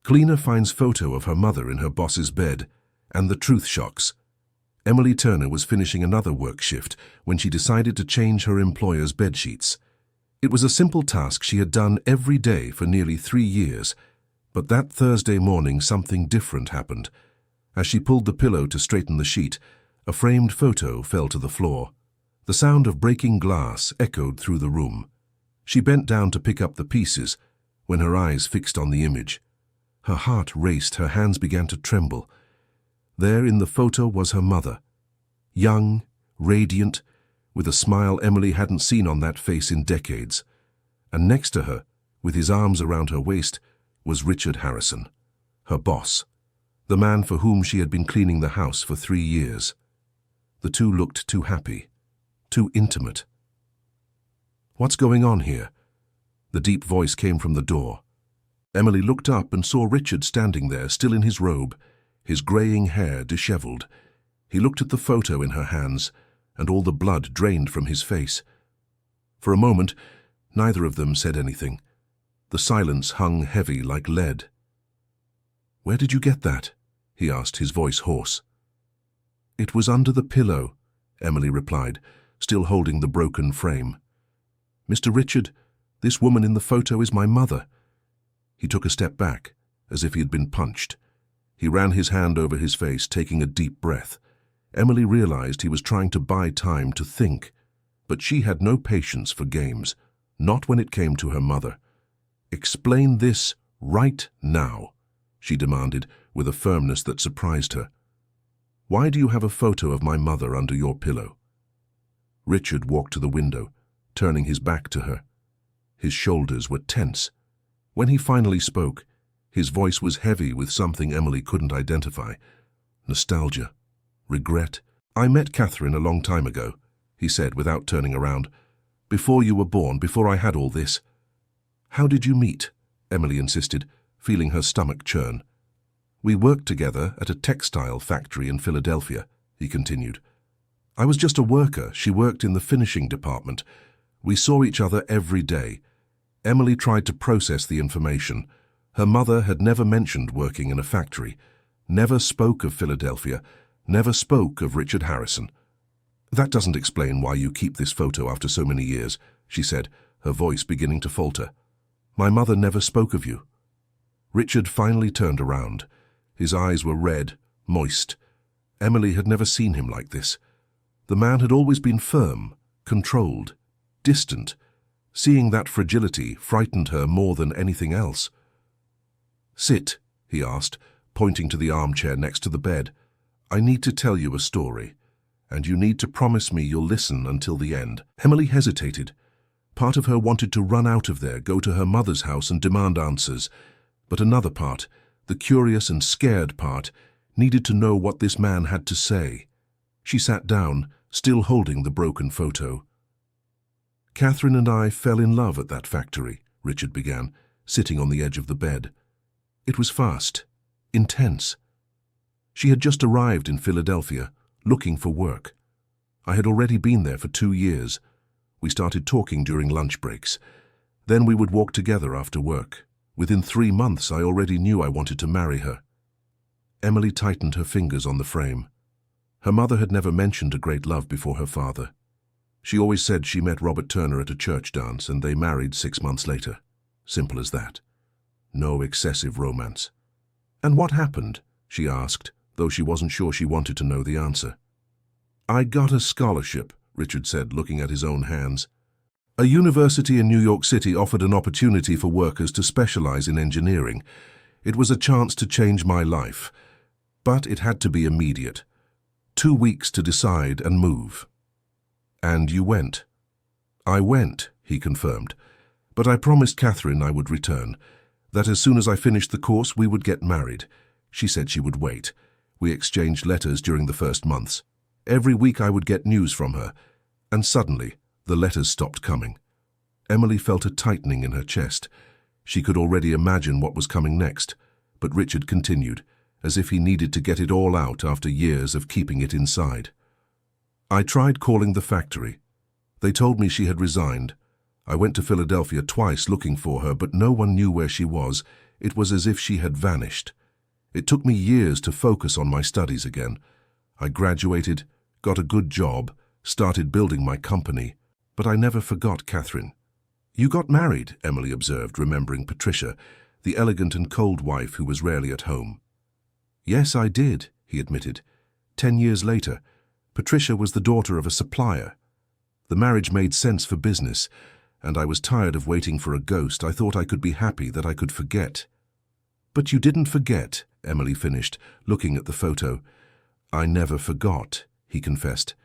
Cleaner finds photo of her mother in her boss's bed, and the truth shocks. Emily Turner was finishing another work shift when she decided to change her employer's bedsheets. It was a simple task she had done every day for nearly 3 years, but that Thursday morning something different happened. As she pulled the pillow to straighten the sheet, a framed photo fell to the floor. The sound of breaking glass echoed through the room. She bent down to pick up the pieces when her eyes fixed on the image. Her heart raced, her hands began to tremble. There in the photo was her mother, young, radiant, with a smile Emily hadn't seen on that face in decades. And next to her, with his arms around her waist, was Richard Harrison, her boss, the man for whom she had been cleaning the house for 3 years. The two looked too happy, too intimate. "What's going on here?" The deep voice came from the door. Emily looked up and saw Richard standing there, still in his robe, his graying hair disheveled. He looked at the photo in her hands, and all the blood drained from his face. For a moment, neither of them said anything. The silence hung heavy like lead. "Where did you get that?" he asked, his voice hoarse. "It was under the pillow," Emily replied, still holding the broken frame. "Mr. Richard, this woman in the photo is my mother." He took a step back, as if he had been punched. He ran his hand over his face, taking a deep breath. Emily realized he was trying to buy time to think, but she had no patience for games, not when it came to her mother. "Explain this right now," she demanded with a firmness that surprised her. "Why do you have a photo of my mother under your pillow?" Richard walked to the window, turning his back to her. His shoulders were tense. When he finally spoke, his voice was heavy with something Emily couldn't identify. Nostalgia. Regret. "I met Catherine a long time ago," he said without turning around. "Before you were born, before I had all this." "How did you meet?" Emily insisted, feeling her stomach churn. "We worked together at a textile factory in Philadelphia," he continued. "I was just a worker. She worked in the finishing department. We saw each other every day." Emily tried to process the information. Her mother had never mentioned working in a factory, never spoke of Philadelphia, never spoke of Richard Harrison. "That doesn't explain why you keep this photo after so many years," she said, her voice beginning to falter. "My mother never spoke of you." Richard finally turned around. His eyes were red, moist. Emily had never seen him like this. The man had always been firm, controlled, distant. Seeing that fragility frightened her more than anything else. "Sit," he asked, pointing to the armchair next to the bed. "I need to tell you a story, and you need to promise me you'll listen until the end." Emily hesitated. Part of her wanted to run out of there, go to her mother's house and demand answers, but another part, the curious and scared part, needed to know what this man had to say. She sat down, still holding the broken photo. "Catherine and I fell in love at that factory," Richard began, sitting on the edge of the bed. "It was fast, intense. She had just arrived in Philadelphia, looking for work. I had already been there for 2 years. We started talking during lunch breaks. Then we would walk together after work. Within 3 months, I already knew I wanted to marry her." Emily tightened her fingers on the frame. Her mother had never mentioned a great love before her father. She always said she met Robert Turner at a church dance and they married 6 months later. Simple as that. No excessive romance. "And what happened?" she asked, though she wasn't sure she wanted to know the answer. "I got a scholarship," Richard said, looking at his own hands. "A university in New York City offered an opportunity for workers to specialize in engineering. It was a chance to change my life. But it had to be immediate. 2 weeks to decide and move." "And you went?" "I went," he confirmed. "But I promised Catherine I would return, that as soon as I finished the course we would get married. She said she would wait. We exchanged letters during the first months. Every week I would get news from her, and suddenly the letters stopped coming." Emily felt a tightening in her chest. She could already imagine what was coming next, but Richard continued, as if he needed to get it all out after years of keeping it inside. "I tried calling the factory. They told me she had resigned. I went to Philadelphia twice looking for her, but no one knew where she was. It was as if she had vanished. It took me years to focus on my studies again. I graduated, got a good job, started building my company, but I never forgot Catherine. You got married, Emily observed, remembering Patricia, the elegant and cold wife who was rarely at home. Yes, I did, he admitted. 10 years later, Patricia was the daughter of a supplier. The marriage made sense for business, and I was tired of waiting for a ghost. I thought I could be happy, that I could forget. But you didn't forget, Emily finished, looking at the photo. I never forgot, he confessed.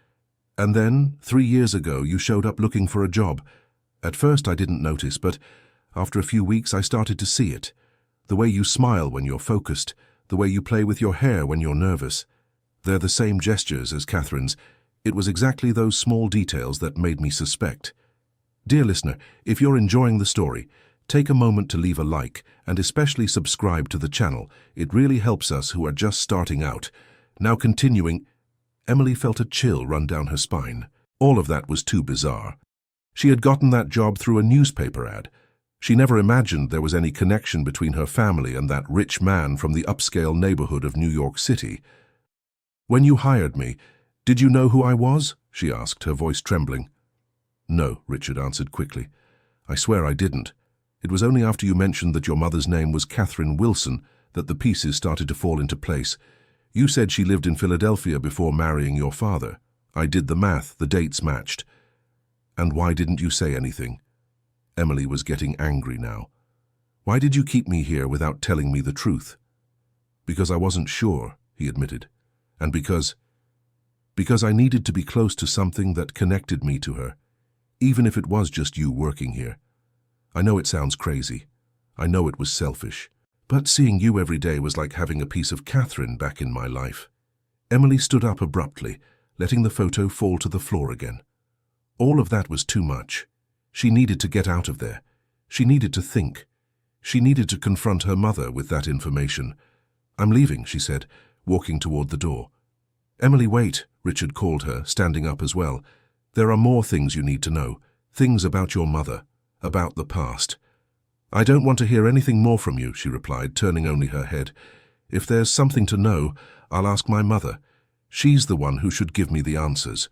And then, 3 years ago, you showed up looking for a job. At first I didn't notice, but after a few weeks I started to see it. The way you smile when you're focused, the way you play with your hair when you're nervous. They're the same gestures as Catherine's. It was exactly those small details that made me suspect. Dear listener, if you're enjoying the story, take a moment to leave a like and especially subscribe to the channel. It really helps us who are just starting out. Now continuing, Emily felt a chill run down her spine. All of that was too bizarre. She had gotten that job through a newspaper ad. She never imagined there was any connection between her family and that rich man from the upscale neighborhood of New York City. When you hired me, did you know who I was? She asked, her voice trembling. No, Richard answered quickly. I swear I didn't. It was only after you mentioned that your mother's name was Catherine Wilson that the pieces started to fall into place. You said she lived in Philadelphia before marrying your father. I did the math, the dates matched. And why didn't you say anything? Emily was getting angry now. Why did you keep me here without telling me the truth? Because I wasn't sure, he admitted. And because I needed to be close to something that connected me to her, even if it was just you working here. I know it sounds crazy. I know it was selfish. But seeing you every day was like having a piece of Catherine back in my life. Emily stood up abruptly, letting the photo fall to the floor again. All of that was too much. She needed to get out of there. She needed to think. She needed to confront her mother with that information. I'm leaving, she said, walking toward the door. Emily, wait, Richard called her, standing up as well. There are more things you need to know. Things about your mother, about the past. I don't want to hear anything more from you, she replied, turning only her head. If there's something to know, I'll ask my mother. She's the one who should give me the answers.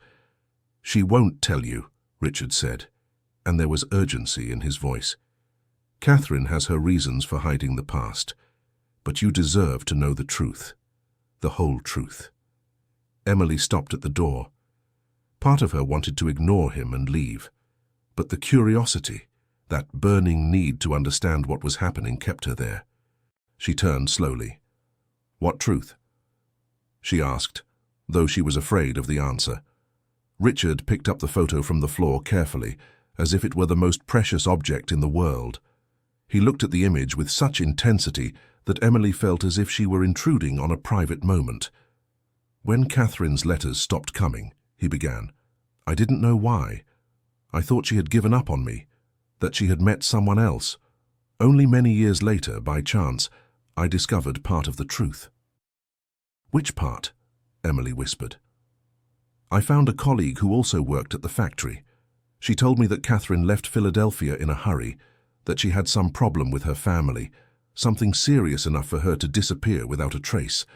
She won't tell you, Richard said, and there was urgency in his voice. Catherine has her reasons for hiding the past, but you deserve to know the truth, the whole truth. Emily stopped at the door. Part of her wanted to ignore him and leave, but the curiosity, that burning need to understand what was happening, kept her there. She turned slowly. What truth? She asked, though she was afraid of the answer. Richard picked up the photo from the floor carefully, as if it were the most precious object in the world. He looked at the image with such intensity that Emily felt as if she were intruding on a private moment. When Catherine's letters stopped coming, he began, I didn't know why. I thought she had given up on me, that she had met someone else. Only many years later, by chance, I discovered part of the truth. Which part? Emily whispered. I found a colleague who also worked at the factory. She told me that Catherine left Philadelphia in a hurry, that she had some problem with her family, something serious enough for her to disappear without a trace.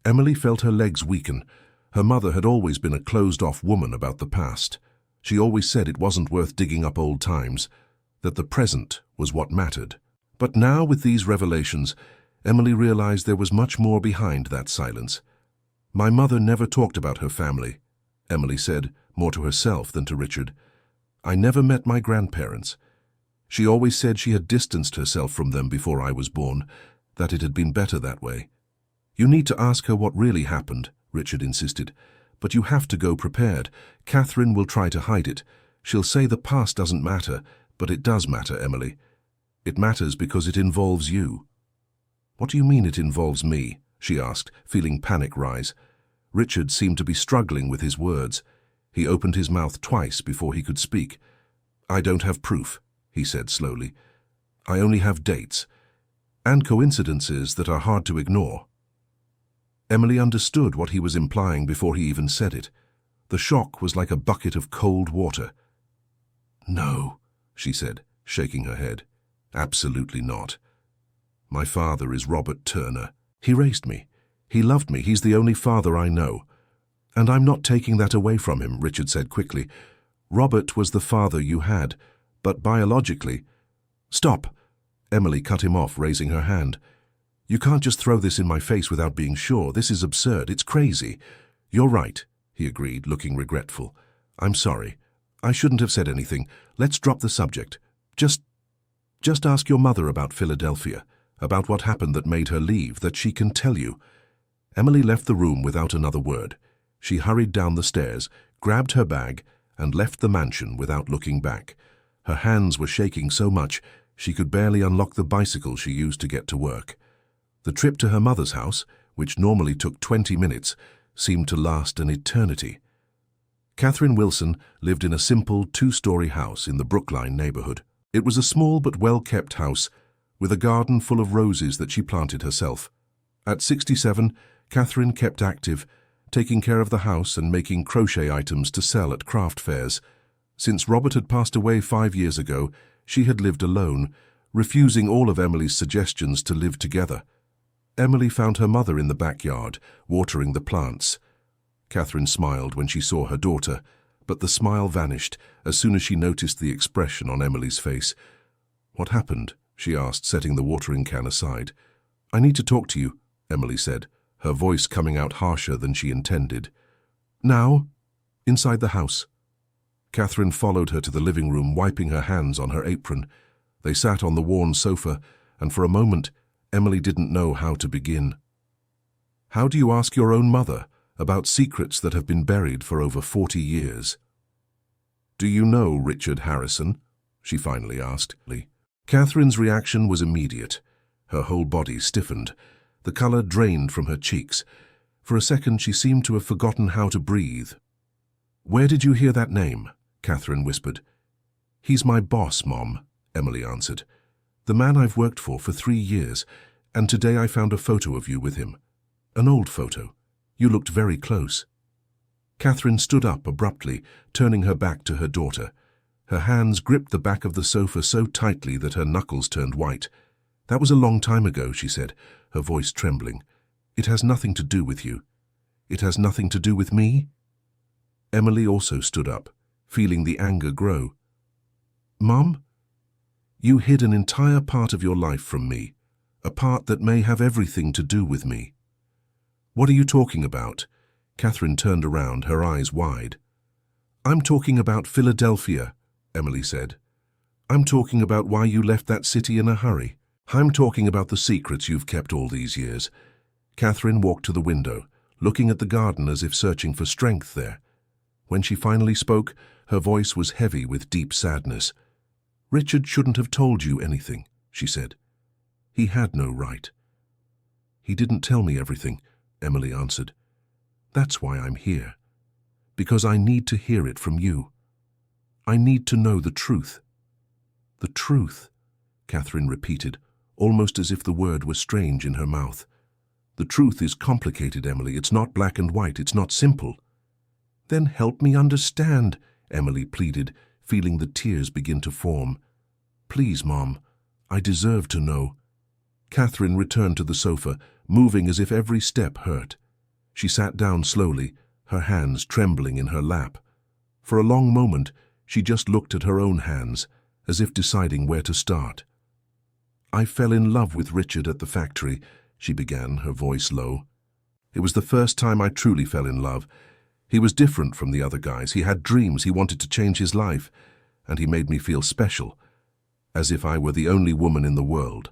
Emily felt her legs weaken. Her mother had always been a closed-off woman about the past. She always said it wasn't worth digging up old times, that the present was what mattered. But now, with these revelations, Emily realized there was much more behind that silence. My mother never talked about her family, Emily said, more to herself than to Richard. I never met my grandparents. She always said she had distanced herself from them before I was born, that it had been better that way. You need to ask her what really happened, Richard insisted. But you have to go prepared. Catherine will try to hide it. She'll say the past doesn't matter, but it does matter, Emily. It matters because it involves you. What do you mean it involves me? She asked, feeling panic rise. Richard seemed to be struggling with his words. He opened his mouth twice before he could speak. I don't have proof, he said slowly. I only have dates, and coincidences that are hard to ignore. Emily understood what he was implying before he even said it. The shock was like a bucket of cold water. No, she said, shaking her head. Absolutely not. My father is Robert Turner. He raised me. He loved me. He's the only father I know. And I'm not taking that away from him, Richard said quickly. Robert was the father you had, but biologically— Stop! Emily cut him off, raising her hand. You can't just throw this in my face without being sure. This is absurd. It's crazy. You're right, he agreed, looking regretful. I'm sorry. I shouldn't have said anything. Let's drop the subject. Just ask your mother about Philadelphia, about what happened that made her leave, that she can tell you. Emily left the room without another word. She hurried down the stairs, grabbed her bag, and left the mansion without looking back. Her hands were shaking so much she could barely unlock the bicycle she used to get to work. The trip to her mother's house, which normally took 20 minutes, seemed to last an eternity. Catherine Wilson lived in a simple two-story house in the Brookline neighborhood. It was a small but well-kept house with a garden full of roses that she planted herself. At 67, Catherine kept active, taking care of the house and making crochet items to sell at craft fairs. Since Robert had passed away 5 years ago, she had lived alone, refusing all of Emily's suggestions to live together. Emily found her mother in the backyard, watering the plants. Catherine smiled when she saw her daughter, but the smile vanished as soon as she noticed the expression on Emily's face. What happened? She asked, setting the watering can aside. I need to talk to you, Emily said, her voice coming out harsher than she intended. Now? Inside the house. Catherine followed her to the living room, wiping her hands on her apron. They sat on the worn sofa, and for a moment, Emily didn't know how to begin. How do you ask your own mother about secrets that have been buried for over 40 years? Do you know Richard Harrison? She finally asked. Catherine's reaction was immediate. Her whole body stiffened. The color drained from her cheeks. For a second, she seemed to have forgotten how to breathe. Where did you hear that name? Catherine whispered. He's my boss, Mom, Emily answered. The man I've worked for 3 years, and today I found a photo of you with him. An old photo. You looked very close. Catherine stood up abruptly, turning her back to her daughter. Her hands gripped the back of the sofa so tightly that her knuckles turned white. That was a long time ago, she said, her voice trembling. It has nothing to do with you. It has nothing to do with me? Emily also stood up, feeling the anger grow. Mom? You hid an entire part of your life from me, a part that may have everything to do with me. What are you talking about? Catherine turned around, her eyes wide. I'm talking about Philadelphia, Emily said. I'm talking about why you left that city in a hurry. I'm talking about the secrets you've kept all these years. Catherine walked to the window, looking at the garden as if searching for strength there. When she finally spoke, her voice was heavy with deep sadness. Richard shouldn't have told you anything, she said. He had no right. He didn't tell me everything, Emily answered. That's why I'm here. Because I need to hear it from you. I need to know the truth. The truth, Catherine repeated, almost as if the word were strange in her mouth. The truth is complicated, Emily. It's not black and white. It's not simple. Then help me understand, Emily pleaded, feeling the tears begin to form. Please, Mom. I deserve to know. Catherine returned to the sofa, moving as if every step hurt. She sat down slowly, her hands trembling in her lap. For a long moment, she just looked at her own hands, as if deciding where to start. I fell in love with Richard at the factory, she began, her voice low. It was the first time I truly fell in love. He was different from the other guys. He had dreams. He wanted to change his life. And he made me feel special, as if I were the only woman in the world.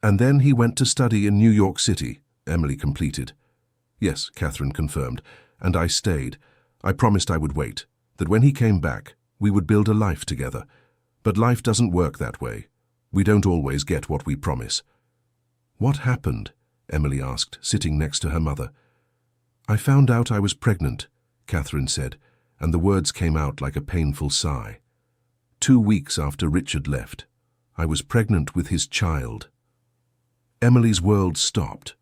And then he went to study in New York City, Emily completed. Yes, Catherine confirmed, and I stayed. I promised I would wait, that when he came back, we would build a life together. But life doesn't work that way. We don't always get what we promise. What happened? Emily asked, sitting next to her mother. I found out I was pregnant, Catherine said, and the words came out like a painful sigh. 2 weeks after Richard left, I was pregnant with his child. Emily's world stopped.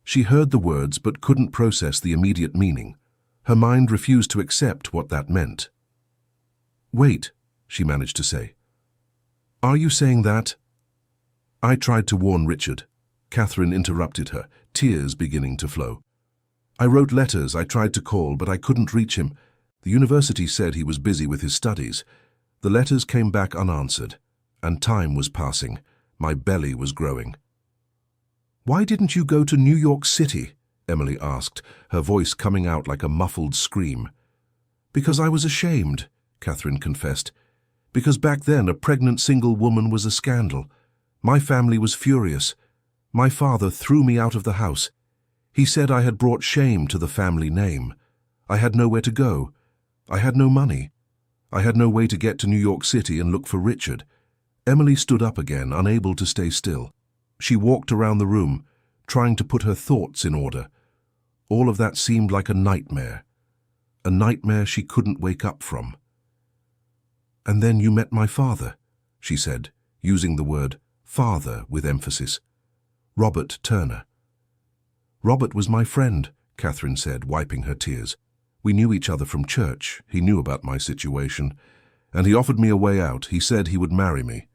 She heard the words but couldn't process the immediate meaning. Her mind refused to accept what that meant. Wait, she managed to say. Are you saying that? I tried to warn Richard. Catherine interrupted her, tears beginning to flow. I wrote letters, I tried to call, but I couldn't reach him. The university said he was busy with his studies. The letters came back unanswered, and time was passing. My belly was growing. "Why didn't you go to New York City?" Emily asked, her voice coming out like a muffled scream. "Because I was ashamed," Catherine confessed. "Because back then a pregnant single woman was a scandal. My family was furious. My father threw me out of the house. He said I had brought shame to the family name. I had nowhere to go. I had no money. I had no way to get to New York City and look for Richard." Emily stood up again, unable to stay still. She walked around the room, trying to put her thoughts in order. All of that seemed like a nightmare she couldn't wake up from. "And then you met my father," she said, using the word father with emphasis. "Robert Turner." "Robert was my friend," Catherine said, wiping her tears. "We knew each other from church. He knew about my situation, and he offered me a way out. He said he would marry me,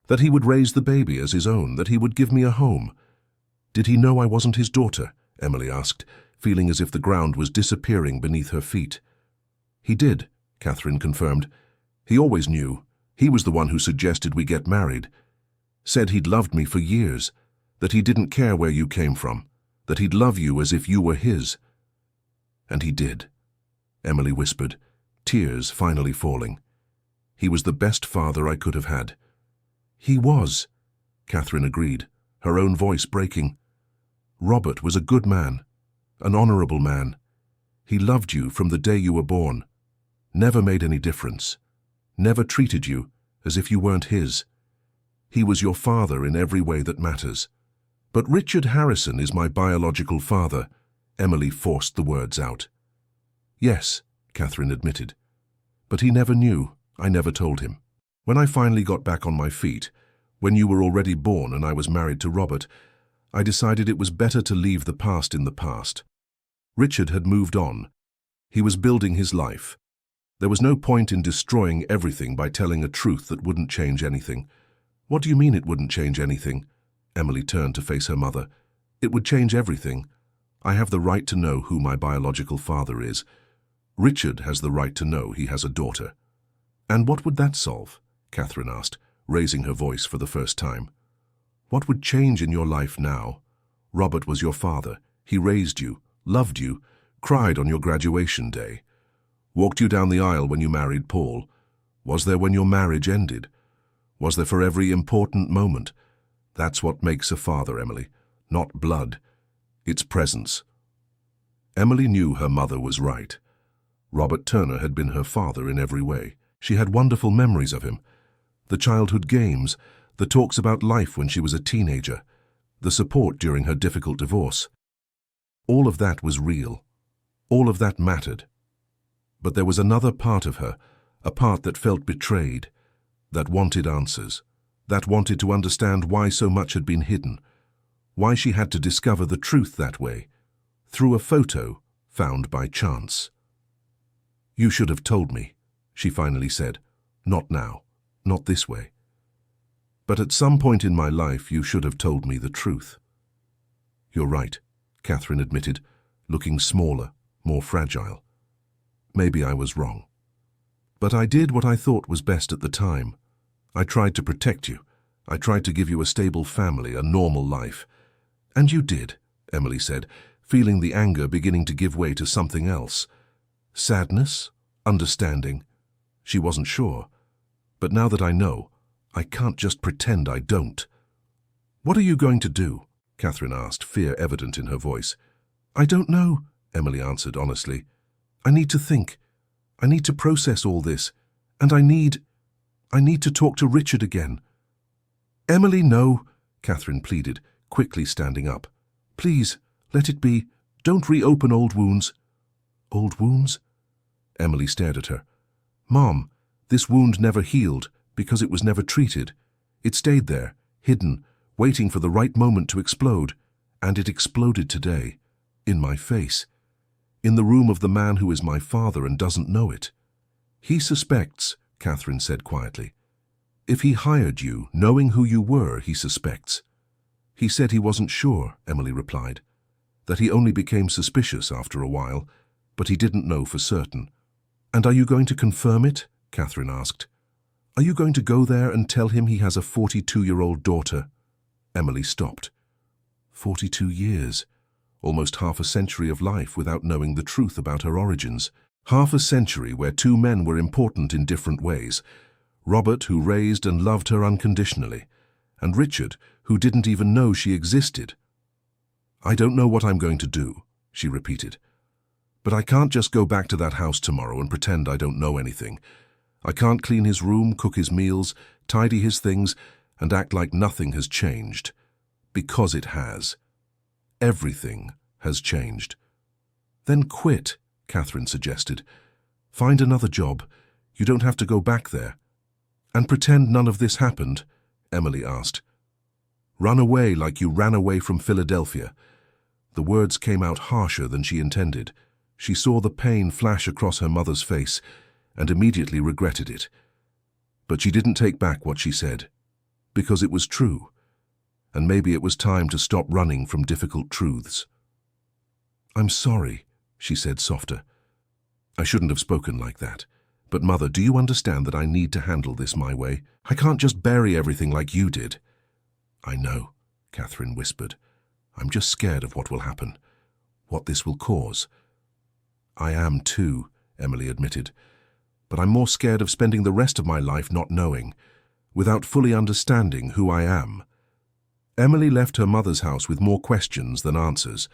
that he would raise the baby as his own, that he would give me a home." "Did he know I wasn't his daughter?" Emily asked, feeling as if the ground was disappearing beneath her feet. "He did," Catherine confirmed. "He always knew. He was the one who suggested we get married. Said he'd loved me for years, that he didn't care where you came from, that he'd love you as if you were his." "And he did," Emily whispered, tears finally falling. "He was the best father I could have had." "He was," Catherine agreed, her own voice breaking. "Robert was a good man, an honorable man. He loved you from the day you were born, never made any difference, never treated you as if you weren't his. He was your father in every way that matters." "But Richard Harrison is my biological father," Emily forced the words out. "Yes," Catherine admitted. "But he never knew. I never told him. When I finally got back on my feet, when you were already born and I was married to Robert, I decided it was better to leave the past in the past. Richard had moved on. He was building his life. There was no point in destroying everything by telling a truth that wouldn't change anything." "What do you mean it wouldn't change anything?" Emily turned to face her mother. "It would change everything. I have the right to know who my biological father is. Richard has the right to know he has a daughter." "And what would that solve?" Catherine asked, raising her voice for the first time. "What would change in your life now? Robert was your father. He raised you, loved you, cried on your graduation day, walked you down the aisle when you married Paul, was there when your marriage ended, was there for every important moment. That's what makes a father, Emily, not blood. It's presence." Emily knew her mother was right. Robert Turner had been her father in every way. She had wonderful memories of him. The childhood games, the talks about life when she was a teenager, the support during her difficult divorce. All of that was real. All of that mattered. But there was another part of her, a part that felt betrayed, that wanted answers, that wanted to understand why so much had been hidden, why she had to discover the truth that way, through a photo found by chance. "You should have told me," she finally said. "Not now, not this way. But at some point in my life you should have told me the truth." "You're right," Catherine admitted, looking smaller, more fragile. "Maybe I was wrong. But I did what I thought was best at the time. I tried to protect you. I tried to give you a stable family, a normal life." "And you did," Emily said, feeling the anger beginning to give way to something else. Sadness? Understanding? She wasn't sure. "But now that I know, I can't just pretend I don't." "What are you going to do?" Catherine asked, fear evident in her voice. "I don't know," Emily answered honestly. "I need to think. I need to process all this. And I need to talk to Richard again." "Emily, no," Catherine pleaded, quickly standing up. "Please, let it be. Don't reopen old wounds." "Old wounds?" Emily stared at her. "Mom, this wound never healed because it was never treated. It stayed there, hidden, waiting for the right moment to explode. And it exploded today, in my face, in the room of the man who is my father and doesn't know it." "He suspects," Catherine said quietly. If he hired you, knowing who you were, he suspects. He said he wasn't sure, Emily replied. That he only became suspicious after a while, but he didn't know for certain. And are you going to confirm it? Catherine asked. Are you going to go there and tell him he has a 42-year-old daughter? Emily stopped. 42 years. Almost half a century of life without knowing the truth about her origins. Half a century where two men were important in different ways. Robert, who raised and loved her unconditionally, and Richard, who didn't even know she existed. I don't know what I'm going to do, she repeated. But I can't just go back to that house tomorrow and pretend I don't know anything. I can't clean his room, cook his meals, tidy his things, and act like nothing has changed. Because it has. Everything has changed. Then quit, Catherine suggested. Find another job. You don't have to go back there. And pretend none of this happened, Emily asked. Run away like you ran away from Philadelphia. The words came out harsher than she intended. She saw the pain flash across her mother's face and immediately regretted it. But she didn't take back what she said, because it was true, and maybe it was time to stop running from difficult truths. I'm sorry, she said softer. I shouldn't have spoken like that. But Mother, do you understand that I need to handle this my way? I can't just bury everything like you did. I know, Catherine whispered. I'm just scared of what will happen, what this will cause. I am too, Emily admitted. But I'm more scared of spending the rest of my life not knowing, without fully understanding who I am. Emily left her mother's house with more questions than answers.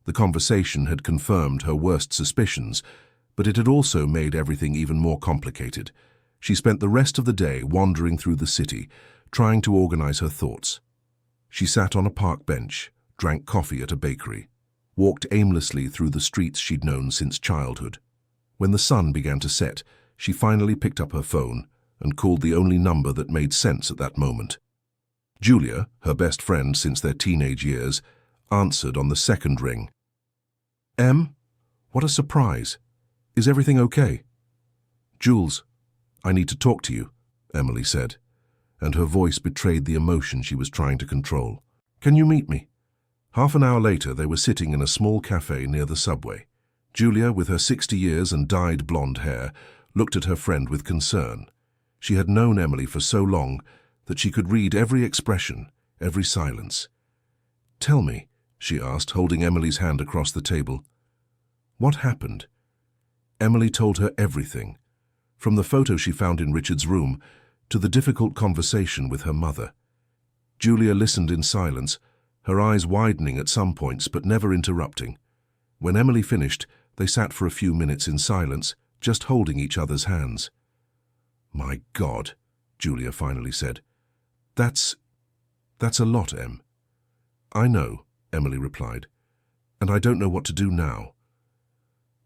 The conversation had confirmed her worst suspicions, but it had also made everything even more complicated. She spent the rest of the day wandering through the city, trying to organize her thoughts. She sat on a park bench, drank coffee at a bakery, walked aimlessly through the streets she'd known since childhood. When the sun began to set, she finally picked up her phone and called the only number that made sense at that moment. Julia, her best friend since their teenage years, answered on the second ring. Em? What a surprise. Is everything okay? Jules, I need to talk to you, Emily said, and her voice betrayed the emotion she was trying to control. Can you meet me? Half an hour later, they were sitting in a small cafe near the subway. Julia, with her 60 years and dyed blonde hair, looked at her friend with concern. She had known Emily for so long that she could read every expression, every silence. Tell me, she asked, holding Emily's hand across the table. What happened? Emily told her everything, from the photo she found in Richard's room to the difficult conversation with her mother. Julia listened in silence, her eyes widening at some points but never interrupting. When Emily finished, they sat for a few minutes in silence, just holding each other's hands. My God, Julia finally said. That's a lot, Em. I know, Emily replied, and I don't know what to do now.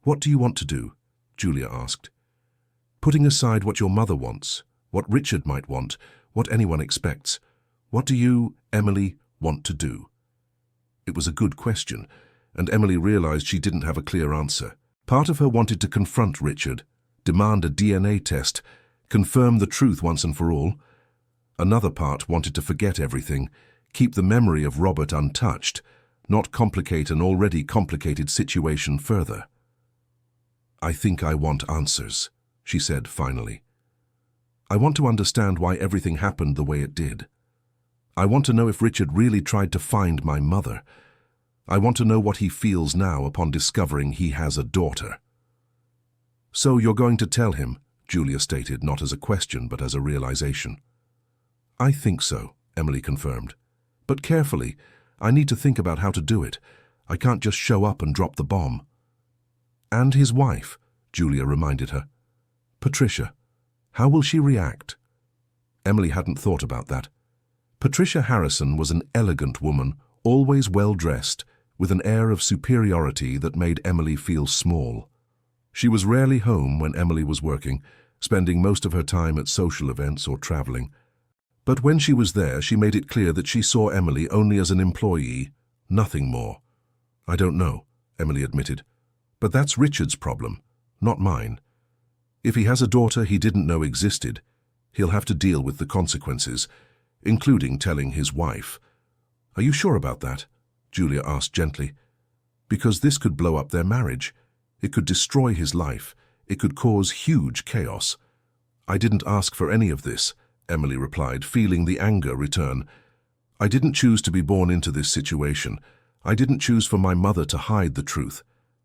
What do you want to do? Julia asked. Putting aside what your mother wants, what Richard might want, what anyone expects, what do you, Emily, want to do? It was a good question, and Emily realized she didn't have a clear answer. Part of her wanted to confront Richard, demand a DNA test, confirm the truth once and for all. Another part wanted to forget everything, keep the memory of Robert untouched, not complicate an already complicated situation further. I think I want answers, she said finally. I want to understand why everything happened the way it did. I want to know if Richard really tried to find my mother. I want to know what he feels now upon discovering he has a daughter. So you're going to tell him, Julia stated, not as a question but as a realization. I think so, Emily confirmed. But carefully, I need to think about how to do it. I can't just show up and drop the bomb. And his wife, Julia reminded her. Patricia, how will she react? Emily hadn't thought about that. Patricia Harrison was an elegant woman, always well-dressed, with an air of superiority that made Emily feel small. She was rarely home when Emily was working, spending most of her time at social events or traveling. But when she was there, she made it clear that she saw Emily only as an employee, nothing more. I don't know, Emily admitted. But that's Richard's problem, not mine. If he has a daughter he didn't know existed, He'll have to deal with the consequences, including telling his wife. Are you sure about that? Julia asked gently. Because this could blow up their marriage. It could destroy his life. It could cause huge chaos. I didn't ask for any of this, Emily replied, feeling the anger return. I didn't choose to be born into this situation. I didn't choose for my mother to hide the truth.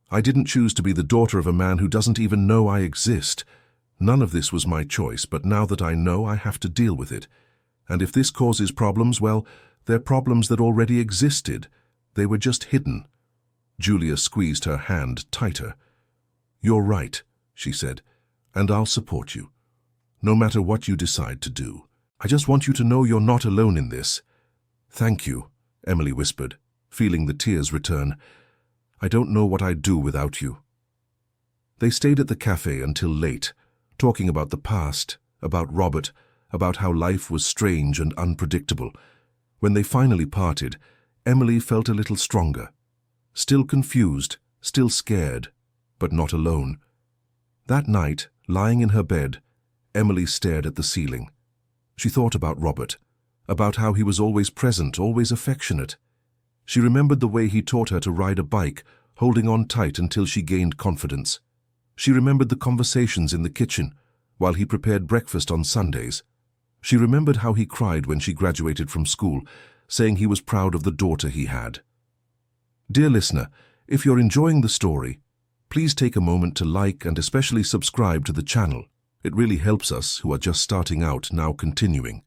I didn't choose to be the daughter of a man who doesn't even know I exist. None of this was my choice, but now that I know, I have to deal with it. And if this causes problems, well, they're problems that already existed. They were just hidden. Julia squeezed her hand tighter. You're right, she said, and I'll support you. No matter what you decide to do. I just want you to know you're not alone in this. Thank you, Emily whispered, feeling the tears return. I don't know what I'd do without you. They stayed at the cafe until late, talking about the past, about Robert, about how life was strange and unpredictable. When they finally parted, Emily felt a little stronger. Still confused, still scared, but not alone. That night, lying in her bed, Emily stared at the ceiling. She thought about Robert, about how he was always present, always affectionate. She remembered the way he taught her to ride a bike, holding on tight until she gained confidence. She remembered the conversations in the kitchen, while he prepared breakfast on Sundays. She remembered how he cried when she graduated from school, saying he was proud of the daughter he had. Dear listener, if you're enjoying the story, please take a moment to like and especially subscribe to the channel. It really helps us, who are just starting out, now continuing.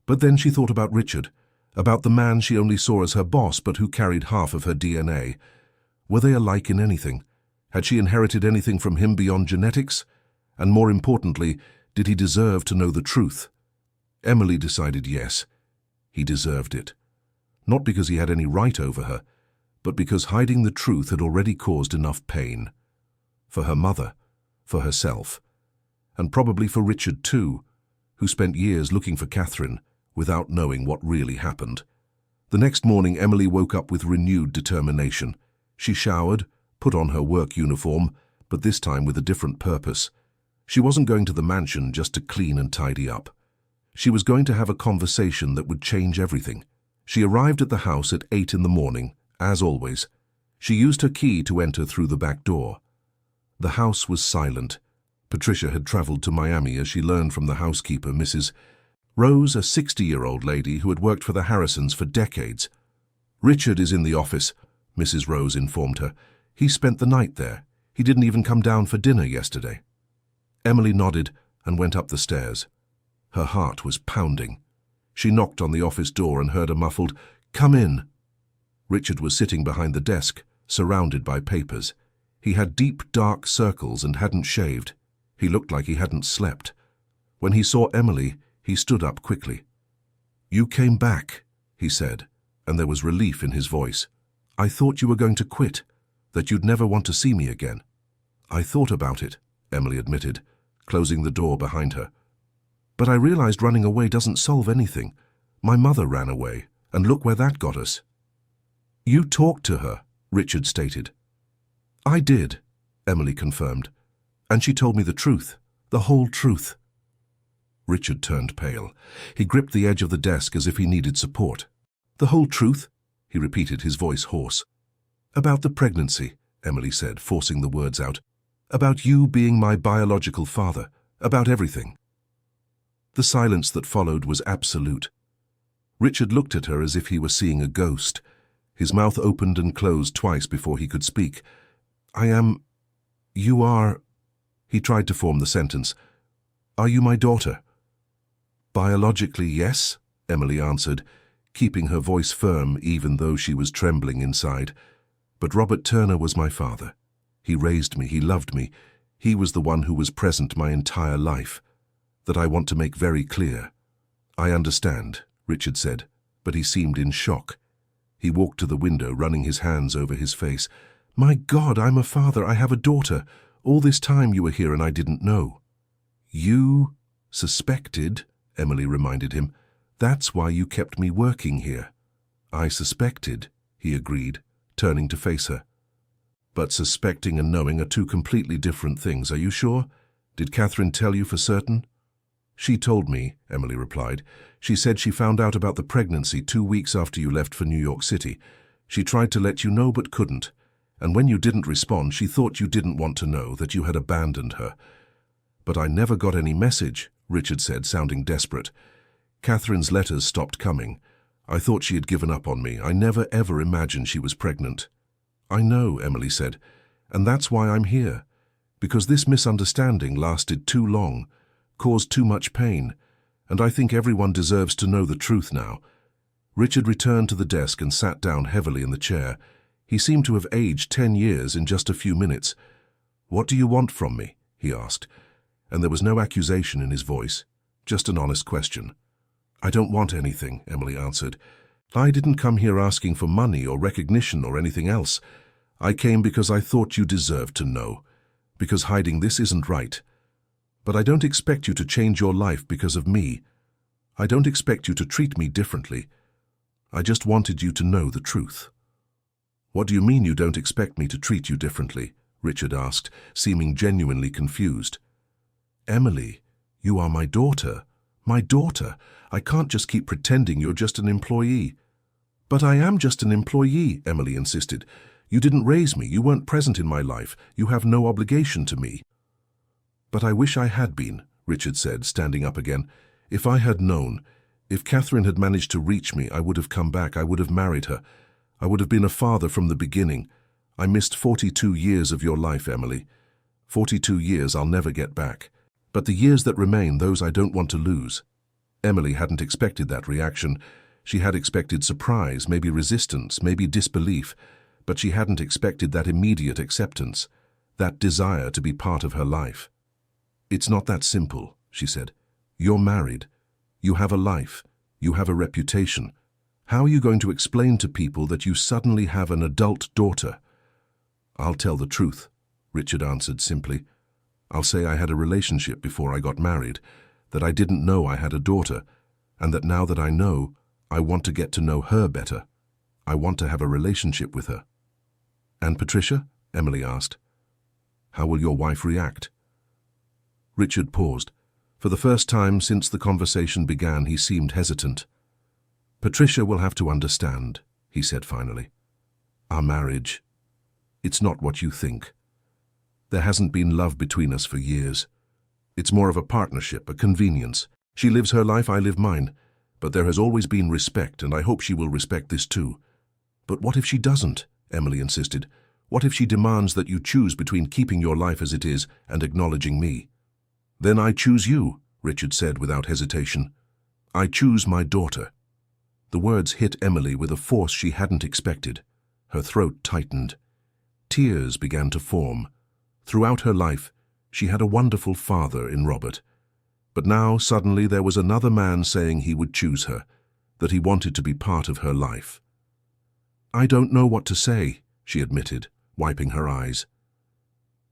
But then she thought about Richard, about the man she only saw as her boss but who carried half of her DNA. Were they alike in anything? Had she inherited anything from him beyond genetics? And more importantly, did he deserve to know the truth? Emily decided yes, he deserved it. Not because he had any right over her, but because hiding the truth had already caused enough pain. For her mother, for herself, and probably for Richard too, who spent years looking for Catherine without knowing what really happened. The next morning, Emily woke up with renewed determination. She showered, put on her work uniform, but this time with a different purpose. She wasn't going to the mansion just to clean and tidy up. She was going to have a conversation that would change everything. She arrived at the house at 8 in the morning, as always. She used her key to enter through the back door. The house was silent. Patricia had traveled to Miami as she learned from the housekeeper, Mrs. Rose, a 60-year-old lady who had worked for the Harrisons for decades. Richard is in the office, Mrs. Rose informed her. He spent the night there. He didn't even come down for dinner yesterday. Emily nodded and went up the stairs. Her heart was pounding. She knocked on the office door and heard a muffled, "Come in." Richard was sitting behind the desk, surrounded by papers. He had deep, dark circles and hadn't shaved. He looked like he hadn't slept. When he saw Emily, he stood up quickly. "You came back," he said, and there was relief in his voice. "I thought you were going to quit, that you'd never want to see me again." "I thought about it," Emily admitted, closing the door behind her. "But I realized running away doesn't solve anything. My mother ran away, and look where that got us." "You talked to her," Richard stated. "I did," Emily confirmed, "and she told me the truth, the whole truth." Richard turned pale. He gripped the edge of the desk as if he needed support. "The whole truth?" he repeated, his voice hoarse. "About the pregnancy," Emily said, forcing the words out. "About you being my biological father. About everything." The silence that followed was absolute. Richard looked at her as if he were seeing a ghost. His mouth opened and closed twice before he could speak. You are... He tried to form the sentence. "Are you my daughter?" "Biologically, yes," Emily answered, keeping her voice firm even though she was trembling inside. "But Robert Turner was my father. He raised me, he loved me. He was the one who was present my entire life. That I want to make very clear." "I understand," Richard said, but he seemed in shock. He walked to the window, running his hands over his face. "My God, I'm a father, I have a daughter. All this time you were here and I didn't know." "You suspected," Emily reminded him. "That's why you kept me working here." "I suspected," he agreed, turning to face her. "But suspecting and knowing are two completely different things. Are you sure? Did Catherine tell you for certain?" She told me, Emily replied. She said she found out about the pregnancy 2 weeks after you left for New York City. She tried to let you know but couldn't. And when you didn't respond, she thought you didn't want to know, that you had abandoned her. But I never got any message, Richard said, sounding desperate. Catherine's letters stopped coming. I thought she had given up on me. I never ever imagined she was pregnant. I know, Emily said, and that's why I'm here. Because this misunderstanding lasted too long, caused too much pain, and I think everyone deserves to know the truth now. Richard returned to the desk and sat down heavily in the chair. He seemed to have aged 10 years in just a few minutes. "What do you want from me?" he asked, and there was no accusation in his voice, just an honest question. "I don't want anything," Emily answered. "I didn't come here asking for money or recognition or anything else. I came because I thought you deserved to know, because hiding this isn't right. But I don't expect you to change your life because of me. I don't expect you to treat me differently. I just wanted you to know the truth." "What do you mean you don't expect me to treat you differently?" Richard asked, seeming genuinely confused. "Emily, you are my daughter. My daughter. I can't just keep pretending you're just an employee." "But I am just an employee," Emily insisted. "You didn't raise me. You weren't present in my life. You have no obligation to me." "But I wish I had been," Richard said, standing up again. "If I had known, if Catherine had managed to reach me, I would have come back. I would have married her. I would have been a father from the beginning. I missed 42 years of your life, Emily. 42 years I'll never get back. But the years that remain, those I don't want to lose." Emily hadn't expected that reaction. She had expected surprise, maybe resistance, maybe disbelief, but she hadn't expected that immediate acceptance, that desire to be part of her life. "It's not that simple," she said. "You're married. You have a life. You have a reputation. How are you going to explain to people that you suddenly have an adult daughter?" "I'll tell the truth," Richard answered simply. "I'll say I had a relationship before I got married, that I didn't know I had a daughter, and that now that I know, I want to get to know her better. I want to have a relationship with her." "And Patricia?" Emily asked. "How will your wife react?" Richard paused. For the first time since the conversation began, he seemed hesitant. "Patricia will have to understand," he said finally. "Our marriage, it's not what you think. There hasn't been love between us for years. It's more of a partnership, a convenience. She lives her life, I live mine. But there has always been respect, and I hope she will respect this too." "But what if she doesn't?" Emily insisted. "What if she demands that you choose between keeping your life as it is and acknowledging me?" "Then I choose you," Richard said without hesitation. "I choose my daughter." The words hit Emily with a force she hadn't expected. Her throat tightened. Tears began to form. Throughout her life, she had a wonderful father in Robert. But now, suddenly, there was another man saying he would choose her, that he wanted to be part of her life. "I don't know what to say," she admitted, wiping her eyes.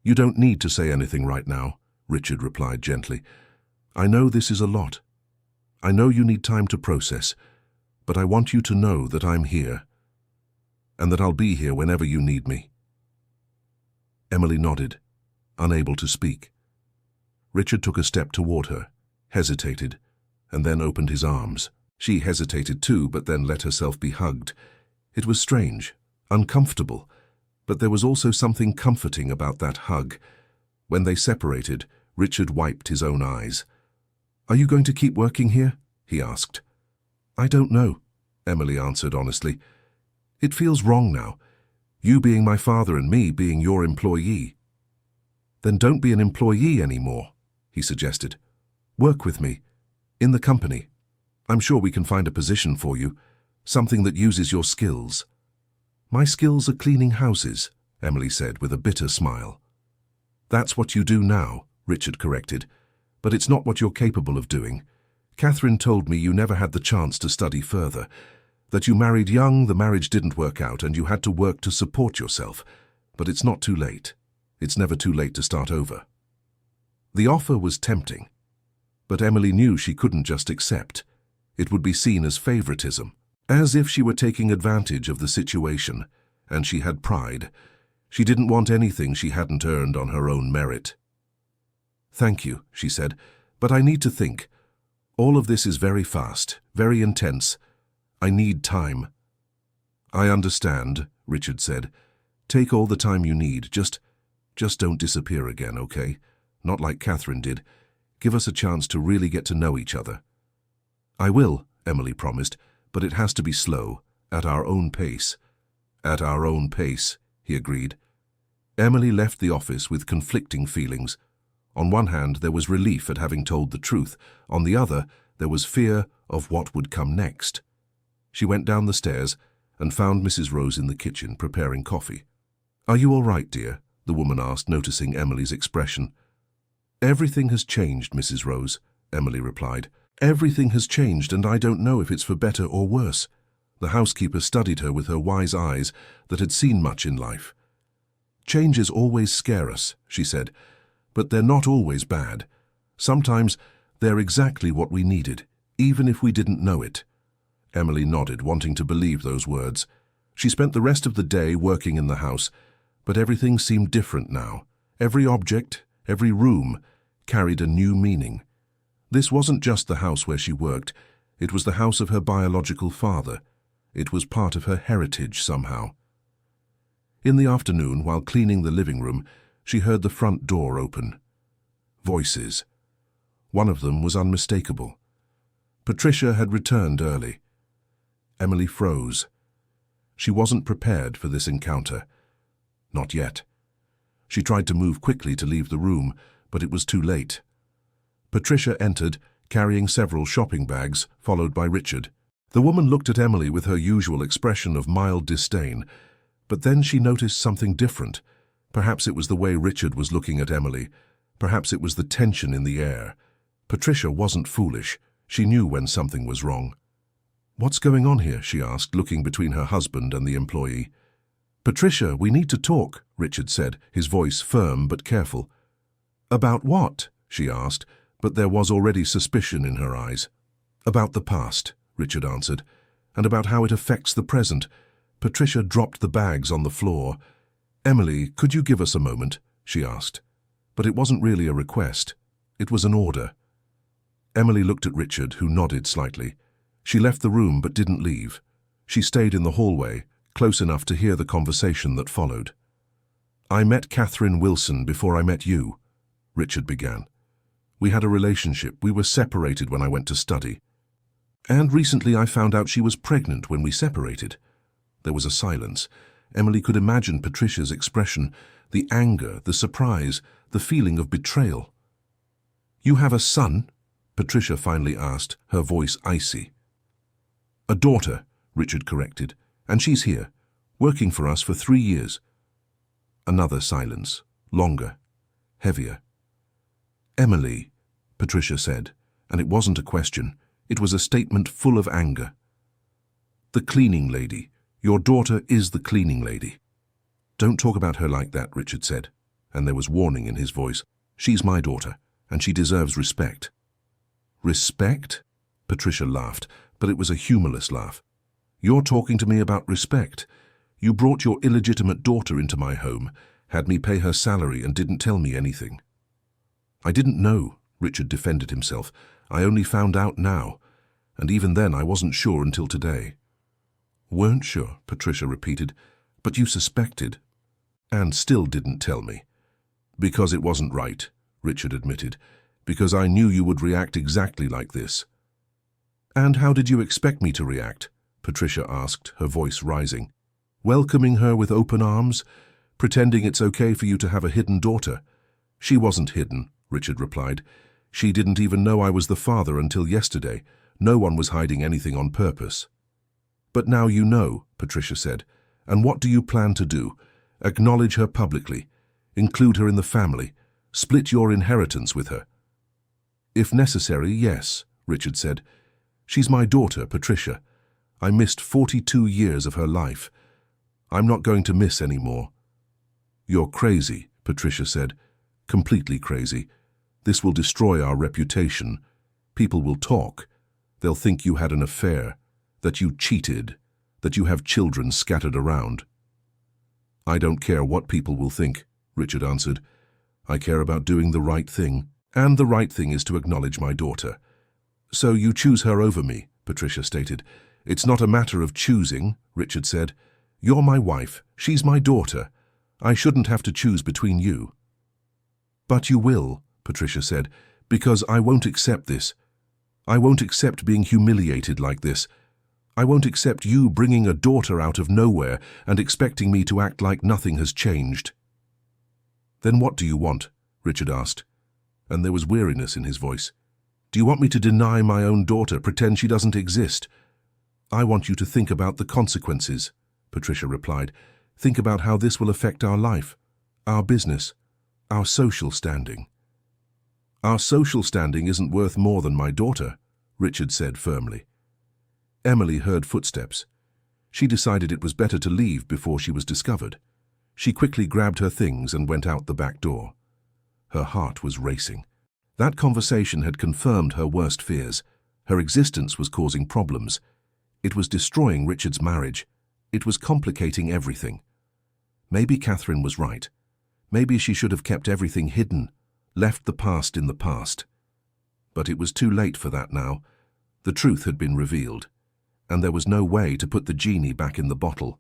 "You don't need to say anything right now," Richard replied gently. "I know this is a lot. I know you need time to process, but I want you to know that I'm here, and that I'll be here whenever you need me." Emily nodded, unable to speak. Richard took a step toward her, hesitated, and then opened his arms. She hesitated too, but then let herself be hugged. It was strange, uncomfortable, but there was also something comforting about that hug. When they separated, Richard wiped his own eyes. "Are you going to keep working here?" he asked. "I don't know," Emily answered honestly. "It feels wrong now, you being my father and me being your employee." "Then don't be an employee anymore," he suggested. "Work with me, in the company. I'm sure we can find a position for you, something that uses your skills." "My skills are cleaning houses," Emily said with a bitter smile. "That's what you do now," Richard corrected, "but it's not what you're capable of doing. Catherine told me you never had the chance to study further, that you married young, the marriage didn't work out, and you had to work to support yourself. But it's not too late. It's never too late to start over." The offer was tempting, but Emily knew she couldn't just accept. It would be seen as favoritism, as if she were taking advantage of the situation, and she had pride. She didn't want anything she hadn't earned on her own merit. "Thank you," she said, "but I need to think. All of this is very fast, very intense. I need time. I understand, Richard said. Take all the time you need. Just don't disappear again, okay? Not like Catherine did. Give us a chance to really get to know each other. I will, Emily promised, but it has to be slow, at our own pace. At our own pace, he agreed. Emily left the office with conflicting feelings. On one hand, there was relief at having told the truth. On the other, there was fear of what would come next. She went down the stairs and found Mrs. Rose in the kitchen preparing coffee. Are you all right, dear? The woman asked, noticing Emily's expression. Everything has changed, Mrs. Rose, Emily replied. Everything has changed, and I don't know if it's for better or worse. The housekeeper studied her with her wise eyes that had seen much in life. Changes always scare us, she said, but they're not always bad. Sometimes they're exactly what we needed, even if we didn't know it. Emily nodded, wanting to believe those words. She spent the rest of the day working in the house, but everything seemed different now. Every object, every room, carried a new meaning. This wasn't just the house where she worked, it was the house of her biological father. It was part of her heritage somehow. In the afternoon, while cleaning the living room, she heard the front door open. Voices. One of them was unmistakable. Patricia had returned early. Emily froze. She wasn't prepared for this encounter. Not yet. She tried to move quickly to leave the room, but it was too late. Patricia entered, carrying several shopping bags, followed by Richard. The woman looked at Emily with her usual expression of mild disdain, but then she noticed something different. Perhaps it was the way Richard was looking at Emily. Perhaps it was the tension in the air. Patricia wasn't foolish. She knew when something was wrong. What's going on here? She asked, looking between her husband and the employee. Patricia, we need to talk, Richard said, his voice firm but careful. About what? She asked, but there was already suspicion in her eyes. About the past, Richard answered, and about how it affects the present. Patricia dropped the bags on the floor. Emily, could you give us a moment? She asked. But it wasn't really a request. It was an order. Emily looked at Richard, who nodded slightly. She left the room but didn't leave. She stayed in the hallway, close enough to hear the conversation that followed. I met Catherine Wilson before I met you, Richard began. We had a relationship. We were separated when I went to study. And recently I found out she was pregnant when we separated. There was a silence. Emily could imagine Patricia's expression, the anger, the surprise, the feeling of betrayal. You have a son? Patricia finally asked, her voice icy. A daughter, Richard corrected, and she's here, working for us for 3 years. Another silence, longer, heavier. Emily, Patricia said, and it wasn't a question. It was a statement full of anger. The cleaning lady. Your daughter is the cleaning lady. Don't talk about her like that, Richard said, and there was warning in his voice. She's my daughter, and she deserves respect. Respect? Patricia laughed, but it was a humorless laugh. You're talking to me about respect. You brought your illegitimate daughter into my home, had me pay her salary and didn't tell me anything. I didn't know, Richard defended himself. I only found out now, and even then I wasn't sure until today. Weren't sure, Patricia repeated, but you suspected, and still didn't tell me. Because it wasn't right, Richard admitted, because I knew you would react exactly like this. And how did you expect me to react? Patricia asked, her voice rising. Welcoming her with open arms, pretending it's okay for you to have a hidden daughter. She wasn't hidden, Richard replied. She didn't even know I was the father until yesterday. No one was hiding anything on purpose. But now you know, Patricia said. And what do you plan to do? Acknowledge her publicly. Include her in the family. Split your inheritance with her. If necessary, yes, Richard said. She's my daughter, Patricia. I missed 42 years of her life. I'm not going to miss any more. You're crazy, Patricia said. Completely crazy. This will destroy our reputation. People will talk. They'll think you had an affair, that you cheated, that you have children scattered around. I don't care what people will think, Richard answered. I care about doing the right thing, and the right thing is to acknowledge my daughter. So you choose her over me, Patricia stated. It's not a matter of choosing, Richard said. You're my wife. She's my daughter. I shouldn't have to choose between you. But you will, Patricia said, because I won't accept this. I won't accept being humiliated like this. I won't accept you bringing a daughter out of nowhere and expecting me to act like nothing has changed. Then what do you want? Richard asked, and there was weariness in his voice. Do you want me to deny my own daughter, pretend she doesn't exist? I want you to think about the consequences, Patricia replied. Think about how this will affect our life, our business, our social standing. Our social standing isn't worth more than my daughter, Richard said firmly. Emily heard footsteps. She decided it was better to leave before she was discovered. She quickly grabbed her things and went out the back door. Her heart was racing. That conversation had confirmed her worst fears. Her existence was causing problems. It was destroying Richard's marriage. It was complicating everything. Maybe Catherine was right. Maybe she should have kept everything hidden, left the past in the past. But it was too late for that now. The truth had been revealed, and there was no way to put the genie back in the bottle.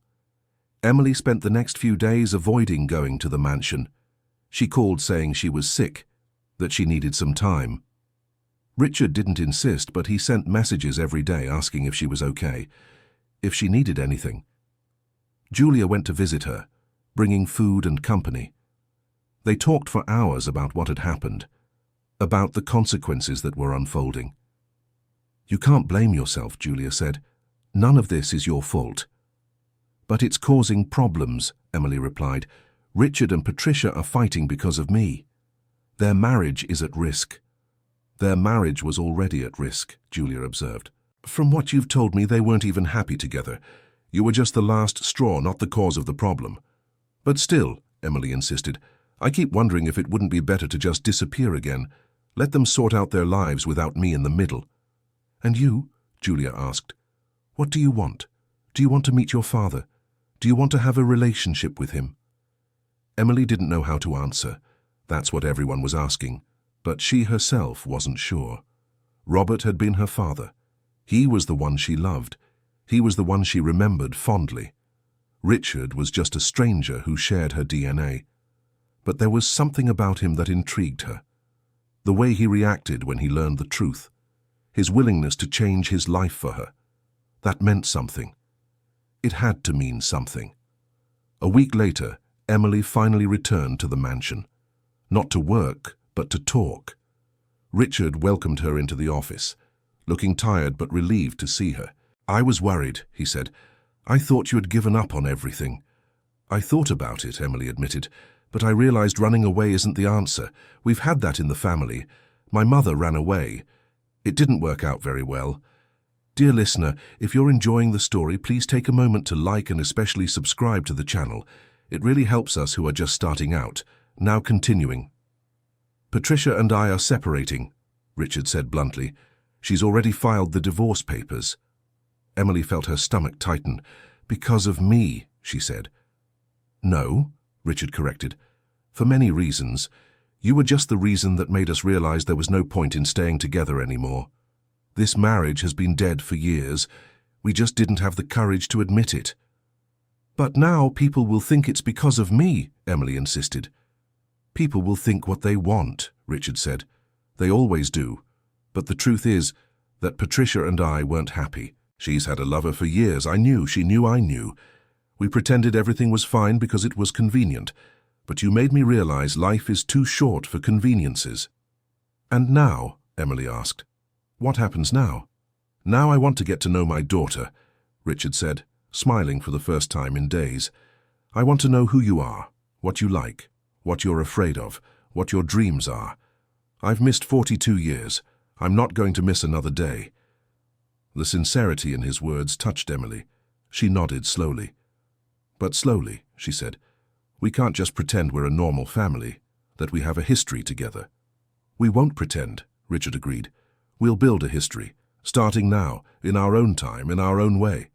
Emily spent the next few days avoiding going to the mansion. She called saying she was sick, that she needed some time. Richard didn't insist, but he sent messages every day asking if she was okay, if she needed anything. Julia went to visit her, bringing food and company. They talked for hours about what had happened, about the consequences that were unfolding. You can't blame yourself, Julia said. None of this is your fault. But it's causing problems, Emily replied. Richard and Patricia are fighting because of me. Their marriage is at risk. Their marriage was already at risk, Julia observed. From what you've told me, they weren't even happy together. You were just the last straw, not the cause of the problem. But still, Emily insisted, I keep wondering if it wouldn't be better to just disappear again. Let them sort out their lives without me in the middle. And you? Julia asked. What do you want? Do you want to meet your father? Do you want to have a relationship with him? Emily didn't know how to answer. That's what everyone was asking. But she herself wasn't sure. Robert had been her father. He was the one she loved. He was the one she remembered fondly. Richard was just a stranger who shared her DNA. But there was something about him that intrigued her. The way he reacted when he learned the truth. His willingness to change his life for her. That meant something. It had to mean something. A week later, Emily finally returned to the mansion. Not to work, but to talk. Richard welcomed her into the office, looking tired but relieved to see her. I was worried, he said. I thought you had given up on everything. I thought about it, Emily admitted, but I realized running away isn't the answer. We've had that in the family. My mother ran away. It didn't work out very well. Dear listener, if you're enjoying the story, please take a moment to like and especially subscribe to the channel. It really helps us who are just starting out. Now continuing. Patricia and I are separating, Richard said bluntly. She's already filed the divorce papers. Emily felt her stomach tighten. Because of me, she said. No, Richard corrected. For many reasons. You were just the reason that made us realize there was no point in staying together anymore. This marriage has been dead for years. We just didn't have the courage to admit it. But now people will think it's because of me, Emily insisted. People will think what they want, Richard said. They always do. But the truth is that Patricia and I weren't happy. She's had a lover for years. I knew, she knew I knew. We pretended everything was fine because it was convenient. But you made me realize life is too short for conveniences. And now, Emily asked, what happens now? Now I want to get to know my daughter, Richard said, smiling for the first time in days. I want to know who you are, what you like, what you're afraid of, what your dreams are. I've missed 42 years. I'm not going to miss another day. The sincerity in his words touched Emily. She nodded slowly. But slowly, she said. We can't just pretend we're a normal family, that we have a history together. We won't pretend, Richard agreed. We'll build a history, starting now, in our own time, in our own way.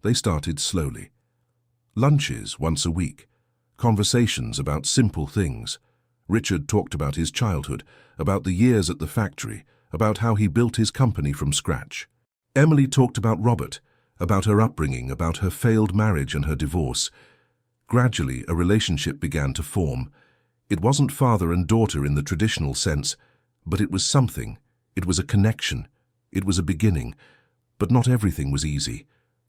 They started slowly. Lunches once a week, conversations about simple things. Richard talked about his childhood, about the years at the factory, about how he built his company from scratch. Emily talked about Robert, about her upbringing, about her failed marriage and her divorce. Gradually, a relationship began to form. It wasn't father and daughter in the traditional sense, but it was something. It was a connection. It was a beginning. But not everything was easy.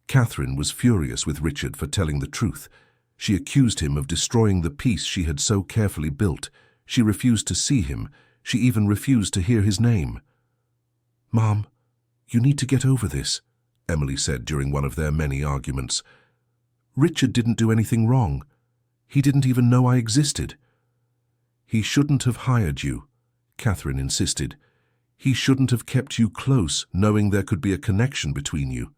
Catherine was furious with Richard for telling the truth. She accused him of destroying the peace she had so carefully built. She refused to see him. She even refused to hear his name. "Mom, you need to get over this," Emily said during one of their many arguments. "Richard didn't do anything wrong. He didn't even know I existed." "He shouldn't have hired you," Catherine insisted. "He shouldn't have kept you close, knowing there could be a connection between you."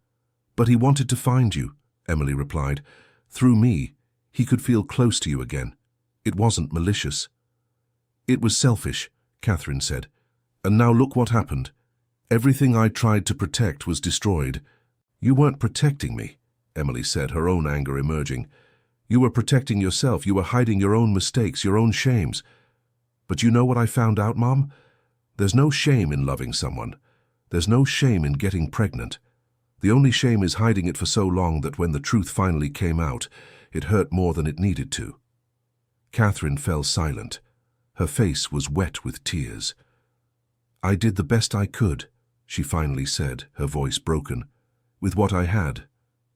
"But he wanted to find you," Emily replied. "Through me, he could feel close to you again. It wasn't malicious." "It was selfish," Catherine said. "And now look what happened. Everything I tried to protect was destroyed." "You weren't protecting me," Emily said, her own anger emerging. "You were protecting yourself. You were hiding your own mistakes, your own shames. But you know what I found out, Mom? There's no shame in loving someone. There's no shame in getting pregnant. The only shame is hiding it for so long that when the truth finally came out, it hurt more than it needed to." Catherine fell silent. Her face was wet with tears. "I did the best I could," she finally said, her voice broken. "With what I had,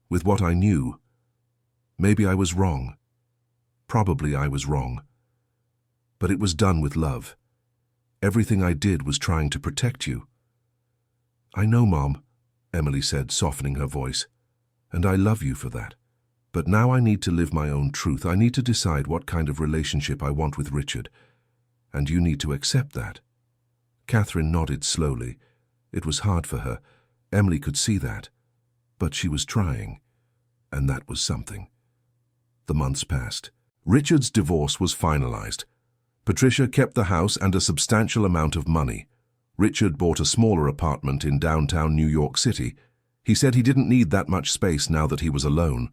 with what I knew. Maybe I was wrong. Probably I was wrong. But it was done with love. Everything I did was trying to protect you." "I know, Mom," Emily said, softening her voice. "And I love you for that. But now I need to live my own truth. I need to decide what kind of relationship I want with Richard. And you need to accept that." Catherine nodded slowly. It was hard for her. Emily could see that. But she was trying. And that was something. The months passed. Richard's divorce was finalized. Patricia kept the house and a substantial amount of money. Richard bought a smaller apartment in downtown New York City. He said he didn't need that much space now that he was alone.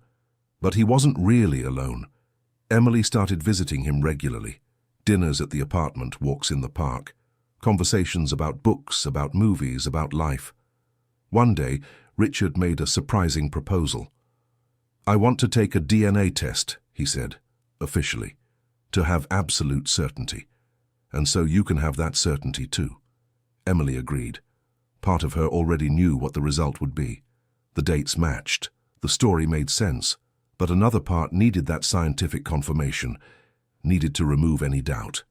But he wasn't really alone. Emily started visiting him regularly. Dinners at the apartment, walks in the park. Conversations about books, about movies, about life. One day, Richard made a surprising proposal. "I want to take a DNA test," he said, officially, "to have absolute certainty. And so you can have that certainty too." Emily agreed. Part of her already knew what the result would be. The dates matched. The story made sense. But another part needed that scientific confirmation, needed to remove any doubt.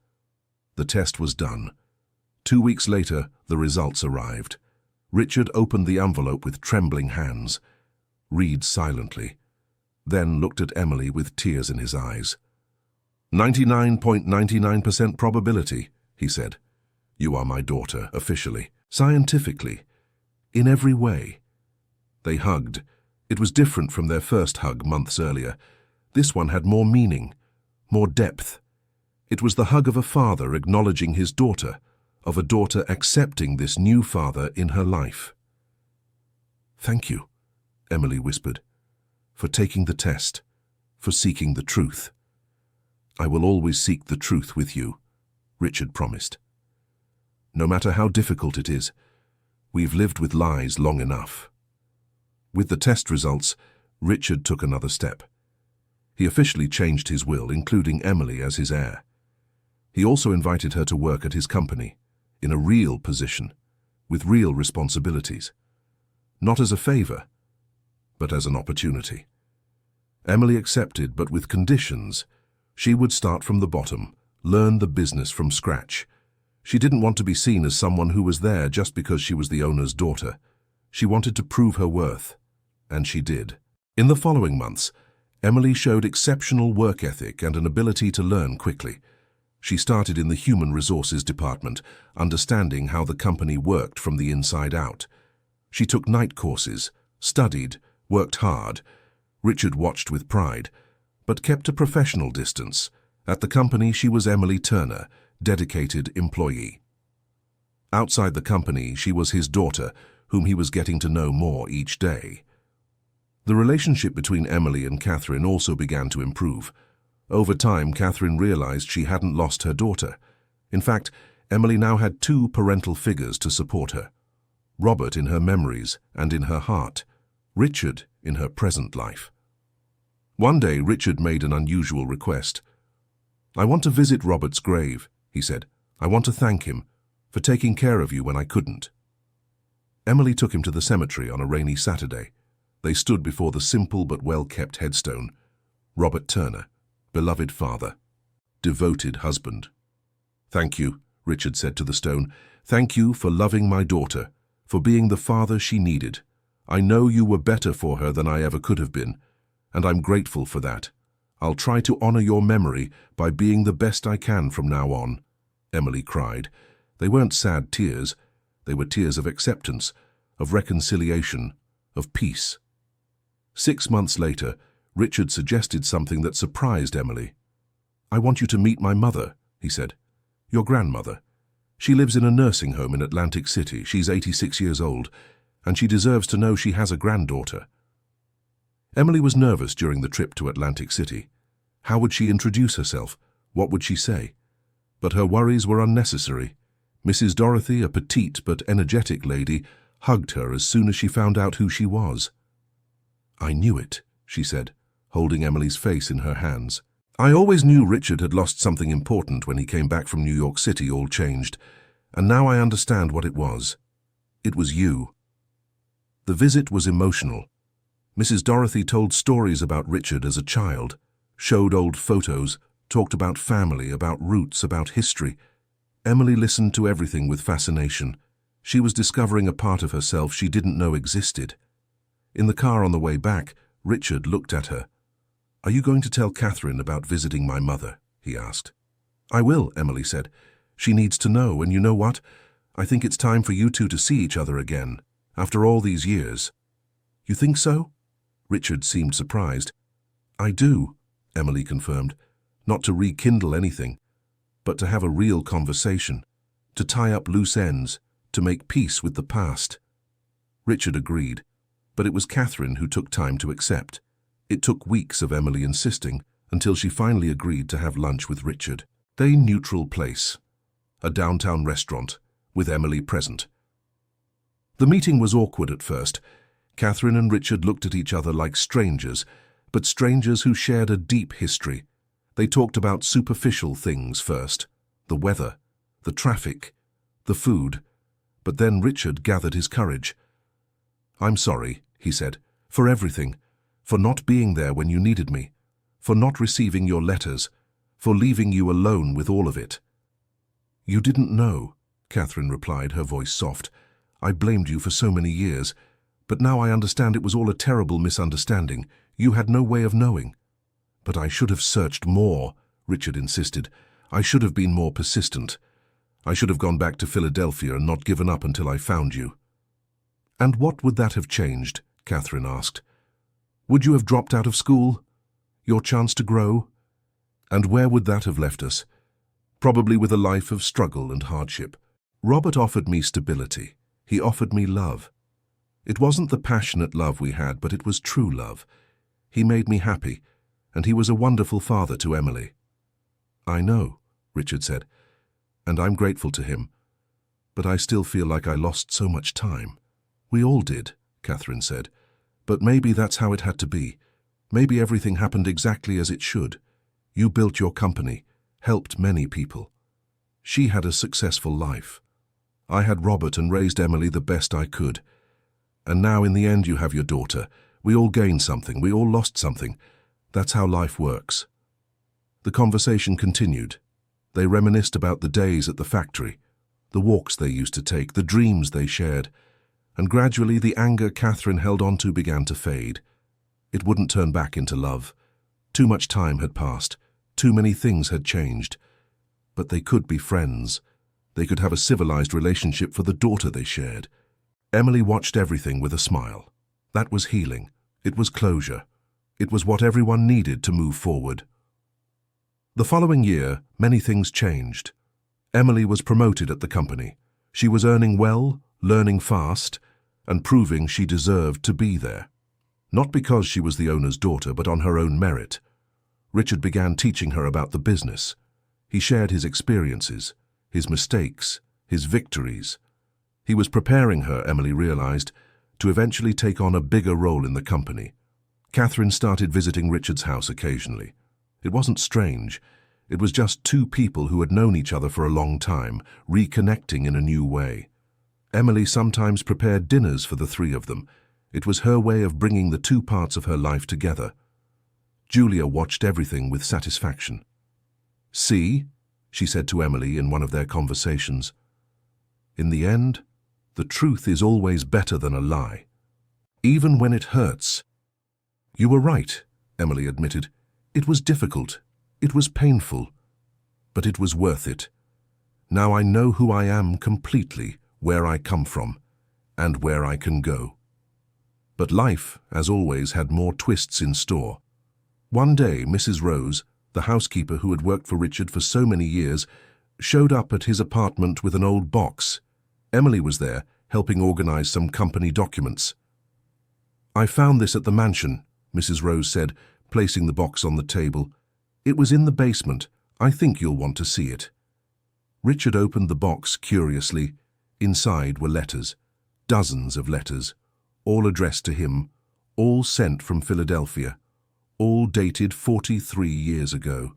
The test was done. 2 weeks later, the results arrived. Richard opened the envelope with trembling hands, read silently, then looked at Emily with tears in his eyes. 99.99% probability, he said. "You are my daughter, officially, scientifically, in every way." They hugged. It was different from their first hug months earlier. This one had more meaning, more depth. It was the hug of a father acknowledging his daughter, of a daughter accepting this new father in her life. "Thank you," Emily whispered, "for taking the test, for seeking the truth." "I will always seek the truth with you," Richard promised. "No matter how difficult it is, we've lived with lies long enough." With the test results, Richard took another step. He officially changed his will, including Emily as his heir. He also invited her to work at his company, in a real position, with real responsibilities. Not as a favor, but as an opportunity. Emily accepted, but with conditions. She would start from the bottom, learn the business from scratch. She didn't want to be seen as someone who was there just because she was the owner's daughter. She wanted to prove her worth, and she did. In the following months, Emily showed exceptional work ethic and an ability to learn quickly. She started in the human resources department, understanding how the company worked from the inside out. She took night courses, studied, worked hard. Richard watched with pride, but kept a professional distance. At the company, she was Emily Turner, dedicated employee. Outside the company, she was his daughter, whom he was getting to know more each day. The relationship between Emily and Catherine also began to improve. Over time, Catherine realized she hadn't lost her daughter. In fact, Emily now had two parental figures to support her. Robert in her memories and in her heart, Richard in her present life. One day, Richard made an unusual request. "I want to visit Robert's grave," he said. "I want to thank him for taking care of you when I couldn't." Emily took him to the cemetery on a rainy Saturday. They stood before the simple but well-kept headstone. Robert Turner, beloved father, devoted husband. "Thank you," Richard said to the stone. "Thank you for loving my daughter, for being the father she needed. I know you were better for her than I ever could have been, and I'm grateful for that. I'll try to honor your memory by being the best I can from now on." Emily cried. They weren't sad tears. They were tears of acceptance, of reconciliation, of peace. 6 months later, Richard suggested something that surprised Emily. "I want you to meet my mother," he said. "Your grandmother. She lives in a nursing home in Atlantic City. She's 86 years old, and she deserves to know she has a granddaughter." Emily was nervous during the trip to Atlantic City. How would she introduce herself? What would she say? But her worries were unnecessary. Mrs. Dorothy, a petite but energetic lady, hugged her as soon as she found out who she was. "I knew it," she said, holding Emily's face in her hands. "I always knew Richard had lost something important when he came back from New York City, all changed, and now I understand what it was. It was you." The visit was emotional. Mrs. Dorothy told stories about Richard as a child, showed old photos, talked about family, about roots, about history. Emily listened to everything with fascination. She was discovering a part of herself she didn't know existed. In the car on the way back, Richard looked at her. "Are you going to tell Catherine about visiting my mother?" he asked. "I will," Emily said. "She needs to know, and you know what? I think it's time for you two to see each other again, after all these years." "You think so?" Richard seemed surprised. "I do," Emily confirmed. "Not to rekindle anything, but to have a real conversation, to tie up loose ends, to make peace with the past." Richard agreed, but it was Catherine who took time to accept. It took weeks of Emily insisting until she finally agreed to have lunch with Richard. A neutral place, a downtown restaurant, with Emily present. The meeting was awkward at first. Catherine and Richard looked at each other like strangers, but strangers who shared a deep history. They talked about superficial things first, the weather, the traffic, the food, but then Richard gathered his courage. "I'm sorry," he said, "for everything, for not being there when you needed me, for not receiving your letters, for leaving you alone with all of it." "You didn't know," Catherine replied, her voice soft. "I blamed you for so many years, but now I understand it was all a terrible misunderstanding. You had no way of knowing." "But I should have searched more," Richard insisted. "I should have been more persistent. I should have gone back to Philadelphia and not given up until I found you." "And what would that have changed?" Catherine asked. "Would you have dropped out of school? Your chance to grow? And where would that have left us? Probably with a life of struggle and hardship. Robert offered me stability. He offered me love. It wasn't the passionate love we had, but it was true love. He made me happy, and he was a wonderful father to Emily." "I know," Richard said, "and I'm grateful to him. But I still feel like I lost so much time." "We all did," Catherine said. "But maybe that's how it had to be. Maybe everything happened exactly as it should. You built your company, helped many people. She had a successful life. I had Robert and raised Emily the best I could. And now in the end you have your daughter. We all gained something, we all lost something. That's how life works." The conversation continued. They reminisced about the days at the factory, the walks they used to take, the dreams they shared. And gradually the anger Catherine held on to began to fade. It wouldn't turn back into love. Too much time had passed. Too many things had changed. But they could be friends. They could have a civilized relationship for the daughter they shared. Emily watched everything with a smile. That was healing. It was closure. It was what everyone needed to move forward. The following year, many things changed. Emily was promoted at the company. She was earning well, learning fast, and proving she deserved to be there. Not because she was the owner's daughter, but on her own merit. Richard began teaching her about the business. He shared his experiences. his mistakes, his victories. He was preparing her, Emily realized, to eventually take on a bigger role in the company. Catherine started visiting Richard's house occasionally. It wasn't strange. It was just two people who had known each other for a long time, reconnecting in a new way. Emily sometimes prepared dinners for the three of them. It was her way of bringing the two parts of her life together. Julia watched everything with satisfaction. "See," she said to Emily in one of their conversations, "in the end, the truth is always better than a lie, even when it hurts." "You were right," Emily admitted. "It was difficult. It was painful. But it was worth it. Now I know who I am completely, where I come from, and where I can go." But life, as always, had more twists in store. One day, Mrs. Rose, the housekeeper who had worked for Richard for so many years, showed up at his apartment with an old box. Emily was there, helping organize some company documents. "I found this at the mansion," Mrs. Rose said, placing the box on the table. "It was in the basement. I think you'll want to see it." Richard opened the box curiously. Inside were letters, dozens of letters, all addressed to him, all sent from Philadelphia, all dated 43 years ago.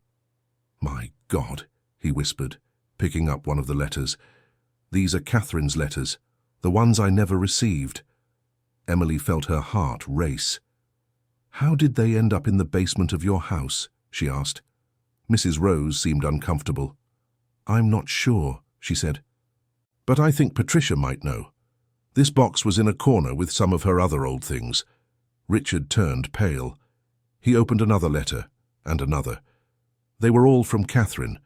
"My God," he whispered, picking up one of the letters. "These are Catherine's letters, the ones I never received." Emily felt her heart race. "How did they end up in the basement of your house?" she asked. Mrs. Rose seemed uncomfortable. "I'm not sure," she said. "But I think Patricia might know. This box was in a corner with some of her other old things." Richard turned pale. He opened another letter, and another. They were all from Catherine,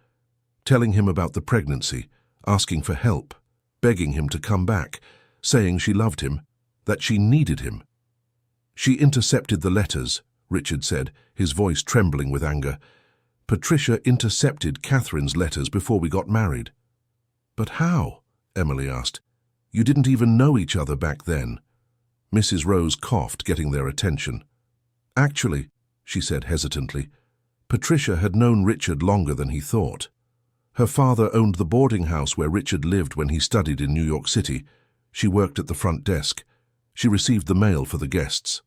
telling him about the pregnancy, asking for help, begging him to come back, saying she loved him, that she needed him. "She intercepted the letters," Richard said, his voice trembling with anger. "Patricia intercepted Catherine's letters before we got married." "But how?" Emily asked. "You didn't even know each other back then." Mrs. Rose coughed, getting their attention. "Actually," she said hesitantly, "Patricia had known Richard longer than he thought. Her father owned the boarding house where Richard lived when he studied in New York City. She worked at the front desk. She received the mail for the guests."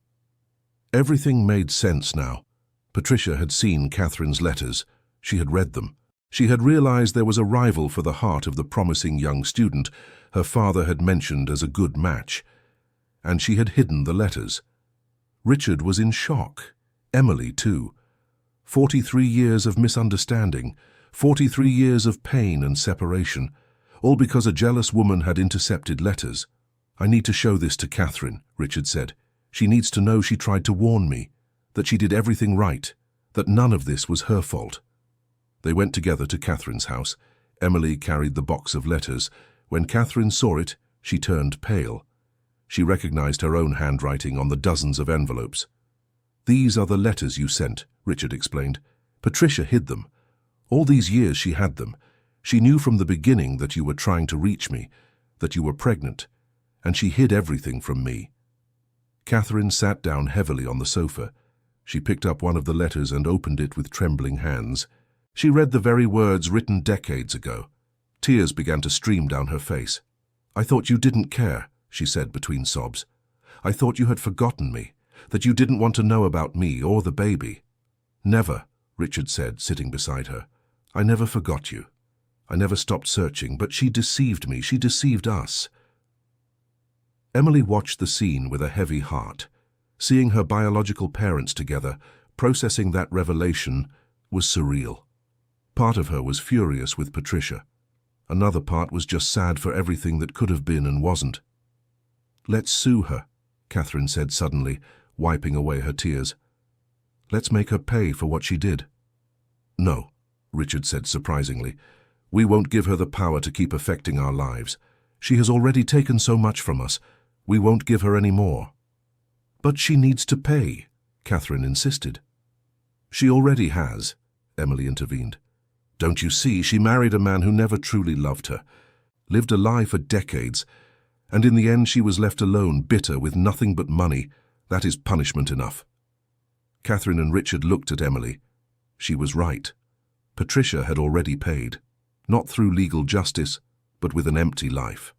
Everything made sense now. Patricia had seen Catherine's letters. She had read them. She had realized there was a rival for the heart of the promising young student her father had mentioned as a good match. And she had hidden the letters. Richard was in shock. Emily, too. 43 years of misunderstanding, 43 years of pain and separation, all because a jealous woman had intercepted letters. "I need to show this to Catherine," Richard said. "She needs to know she tried to warn me, that she did everything right, that none of this was her fault." They went together to Catherine's house. Emily carried the box of letters. When Catherine saw it, she turned pale. She recognized her own handwriting on the dozens of envelopes. "These are the letters you sent," Richard explained. "Patricia hid them. All these years she had them. She knew from the beginning that you were trying to reach me, that you were pregnant, and she hid everything from me." Catherine sat down heavily on the sofa. She picked up one of the letters and opened it with trembling hands. She read the very words written decades ago. Tears began to stream down her face. "I thought you didn't care," she said between sobs. "I thought you had forgotten me, that you didn't want to know about me or the baby." "Never," Richard said, sitting beside her. "I never forgot you. I never stopped searching, but she deceived me. She deceived us." Emily watched the scene with a heavy heart. Seeing her biological parents together, processing that revelation, was surreal. Part of her was furious with Patricia. Another part was just sad for everything that could have been and wasn't. "Let's sue her," Catherine said suddenly, wiping away her tears. "Let's make her pay for what she did." "No," Richard said surprisingly. "We won't give her the power to keep affecting our lives. She has already taken so much from us. We won't give her any more." "But she needs to pay," Catherine insisted. "She already has," Emily intervened. "Don't you see, she married a man who never truly loved her, lived a lie for decades, and in the end she was left alone, bitter, with nothing but money. That is punishment enough." Catherine and Richard looked at Emily. She was right. Patricia had already paid. not through legal justice, but with an empty life.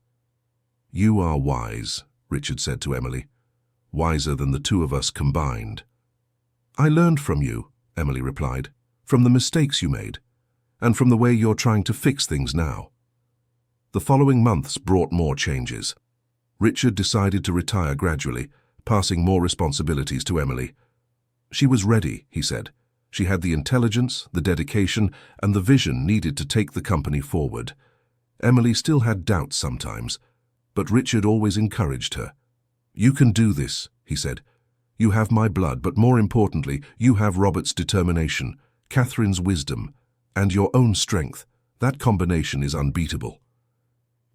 "You are wise," Richard said to Emily, "wiser than the two of us combined." "I learned from you," Emily replied, "from the mistakes you made, and from the way you're trying to fix things now." The following months brought more changes. Richard decided to retire gradually, passing more responsibilities to Emily. She was ready, he said. She had the intelligence, the dedication, and the vision needed to take the company forward. Emily still had doubts sometimes, but Richard always encouraged her. "You can do this," he said. "You have my blood, but more importantly, you have Robert's determination, Catherine's wisdom, and your own strength. That combination is unbeatable."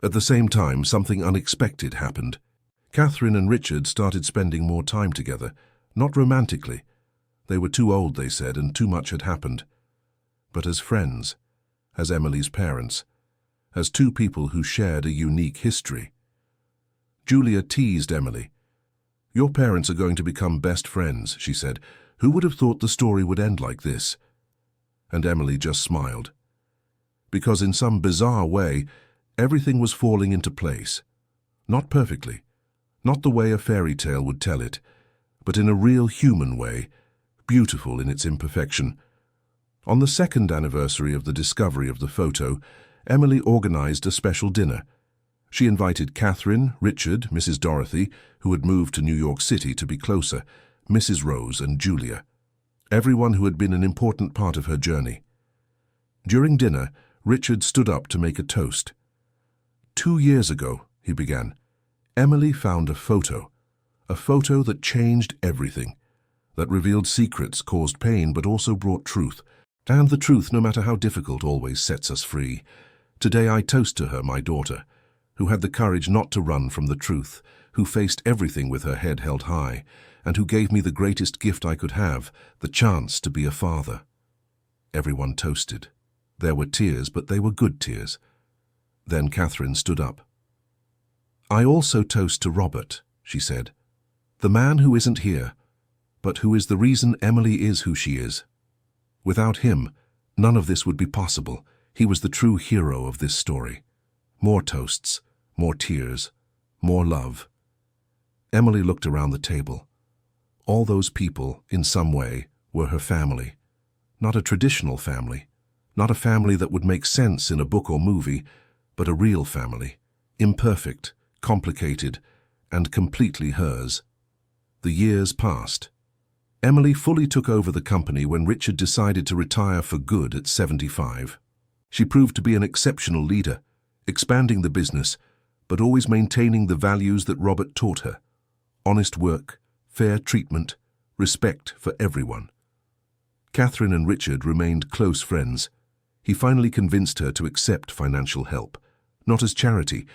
At the same time, something unexpected happened. Catherine and Richard started spending more time together, not romantically. They were too old, they said, and too much had happened. But as friends, as Emily's parents, as two people who shared a unique history. Julia teased Emily. "Your parents are going to become best friends," she said. "Who would have thought the story would end like this?" And Emily just smiled. Because in some bizarre way, everything was falling into place. Not perfectly, not the way a fairy tale would tell it, but in a real human way, beautiful in its imperfection. On the second anniversary of the discovery of the photo, Emily organized a special dinner. She invited Catherine, Richard, Mrs. Dorothy, who had moved to New York City to be closer, Mrs. Rose and Julia, everyone who had been an important part of her journey. During dinner, Richard stood up to make a toast. "2 years ago," he began, "Emily found a photo that changed everything, that revealed secrets, caused pain, but also brought truth. And the truth, no matter how difficult, always sets us free. Today I toast to her, my daughter, who had the courage not to run from the truth, who faced everything with her head held high, and who gave me the greatest gift I could have, the chance to be a father." Everyone toasted. There were tears, but they were good tears. Then Catherine stood up. "I also toast to Robert," she said, "the man who isn't here, but who is the reason Emily is who she is. Without him, none of this would be possible. He was the true hero of this story." More toasts, more tears, more love. Emily looked around the table. All those people, in some way, were her family. Not a traditional family, not a family that would make sense in a book or movie, but a real family, imperfect, complicated, and completely hers. The years passed. Emily fully took over the company when Richard decided to retire for good at 75. She proved to be an exceptional leader, expanding the business, but always maintaining the values that Robert taught her: honest work, fair treatment, respect for everyone. Catherine and Richard remained close friends. He finally convinced her to accept financial help, not as charity,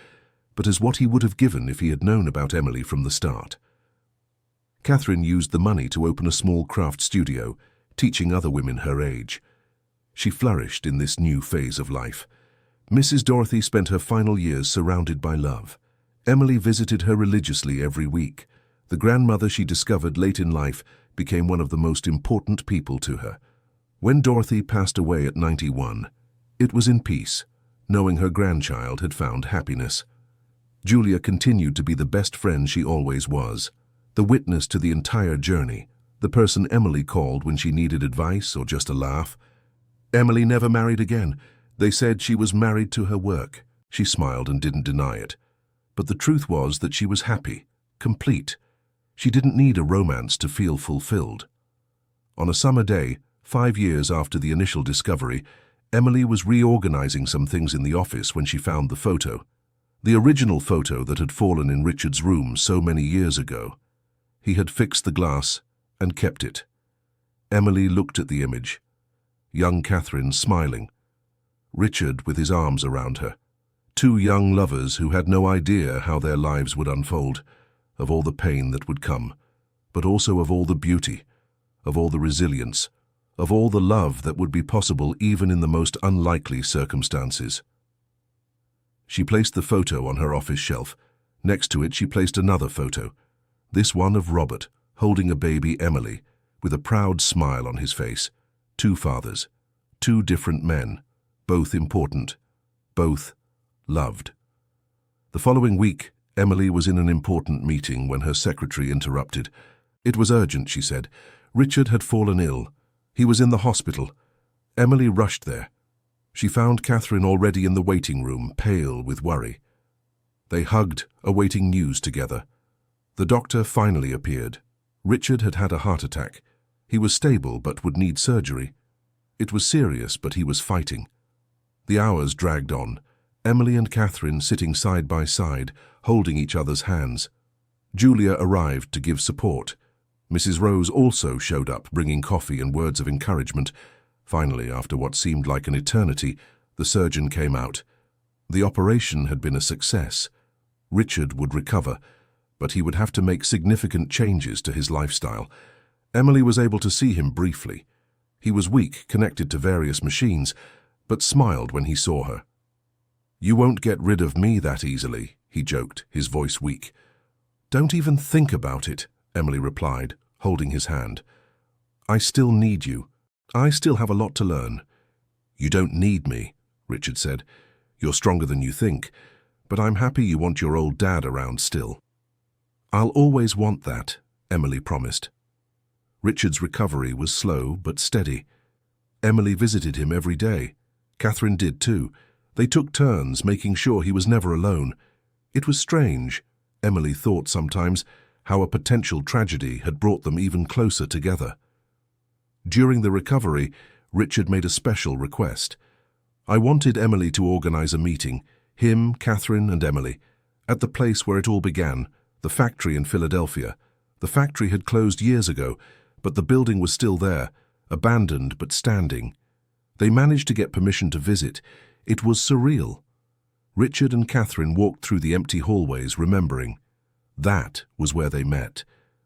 but as what he would have given if he had known about Emily from the start. Catherine used the money to open a small craft studio, teaching other women her age. She flourished in this new phase of life. Mrs. Dorothy spent her final years surrounded by love. Emily visited her religiously every week. The grandmother she discovered late in life became one of the most important people to her. When Dorothy passed away at 91, it was in peace, knowing her grandchild had found happiness. Julia continued to be the best friend she always was, the witness to the entire journey, the person Emily called when she needed advice or just a laugh. Emily never married again. They said she was married to her work. She smiled and didn't deny it. But the truth was that she was happy, complete. She didn't need a romance to feel fulfilled. On a summer day, 5 years after the initial discovery, Emily was reorganizing some things in the office when she found the photo. The original photo that had fallen in Richard's room so many years ago. He had fixed the glass and kept it. Emily looked at the image. Young Catherine smiling. Richard with his arms around her. 2 young lovers who had no idea how their lives would unfold, of all the pain that would come, but also of all the beauty, of all the resilience, of all the love that would be possible even in the most unlikely circumstances. She placed the photo on her office shelf. Next to it she placed another photo, this one of Robert, holding a baby Emily, with a proud smile on his face. 2 fathers, 2 different men, both important, Both loved. The following week, Emily was in an important meeting when her secretary interrupted. It was urgent, she said. Richard had fallen ill. He was in the hospital. Emily rushed there. She found Catherine already in the waiting room, pale with worry. They hugged, awaiting news together. The doctor finally appeared. Richard had had a heart attack. He was stable but would need surgery. It was serious, but he was fighting. The hours dragged on, Emily and Catherine sitting side by side, holding each other's hands. Julia arrived to give support. Mrs. Rose also showed up, bringing coffee and words of encouragement. Finally, after what seemed like an eternity, the surgeon came out. The operation had been a success. Richard would recover, but he would have to make significant changes to his lifestyle. Emily was able to see him briefly. He was weak, connected to various machines, but smiled when he saw her. "You won't get rid of me that easily," he joked, his voice weak. "Don't even think about it," Emily replied, holding his hand. "I still need you. I still have a lot to learn." "You don't need me," Richard said. "You're stronger than you think, but I'm happy you want your old dad around still." "I'll always want that," Emily promised. Richard's recovery was slow but steady. Emily visited him every day. Catherine did too. They took turns, making sure he was never alone. It was strange, Emily thought sometimes, how a potential tragedy had brought them even closer together. During the recovery, Richard made a special request. "I wanted Emily to organize a meeting, him, Catherine, and Emily, at the place where it all began, the factory in Philadelphia. The factory had closed years ago, but the building was still there, abandoned but standing. They managed to get permission to visit. It was surreal." Richard and Catherine walked through the empty hallways, remembering. That was where they met.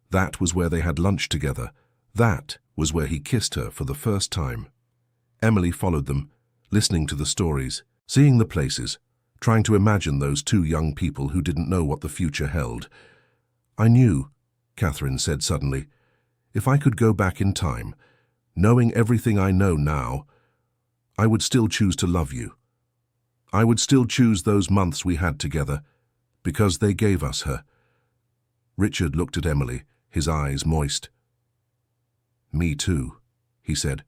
That was where they had lunch together. That was where he kissed her for the first time. Emily followed them, listening to the stories, seeing the places, trying to imagine those two young people who didn't know what the future held. "I knew," Catherine said suddenly, "if I could go back in time, knowing everything I know now, I would still choose to love you. I would still choose those months we had together, because they gave us her." Richard looked at Emily, his eyes moist. "Me too," he said.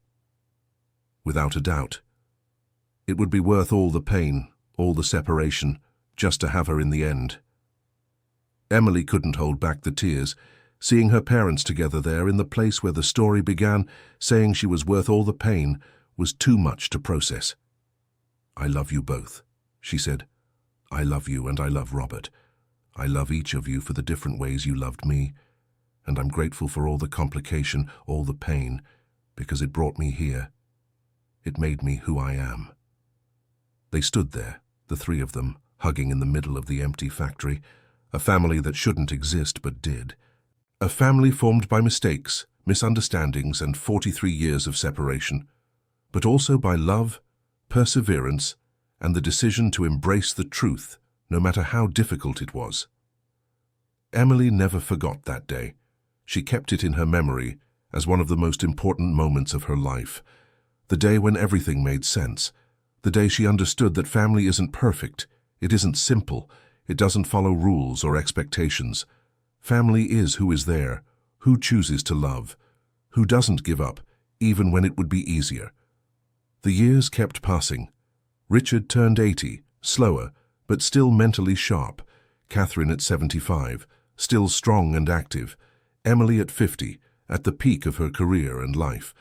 "Without a doubt. It would be worth all the pain, all the separation, just to have her in the end." Emily couldn't hold back the tears, seeing her parents together there in the place where the story began, saying she was worth all the pain, was too much to process. "I love you both," she said. "I love you and I love Robert. I love each of you for the different ways you loved me, and I'm grateful for all the complication, all the pain, because it brought me here. It made me who I am." They stood there, the three of them, hugging in the middle of the empty factory, a family that shouldn't exist but did. A family formed by mistakes, misunderstandings, and 43 years of separation, but also by love, perseverance, and the decision to embrace the truth, no matter how difficult it was. Emily never forgot that day. She kept it in her memory as one of the most important moments of her life. The day when everything made sense. The day she understood that family isn't perfect, it isn't simple, it doesn't follow rules or expectations. Family is who is there, who chooses to love, who doesn't give up, even when it would be easier. The years kept passing. Richard turned 80, slower, but still mentally sharp. Catherine at 75, still strong and active. Emily at 50, at the peak of her career and life.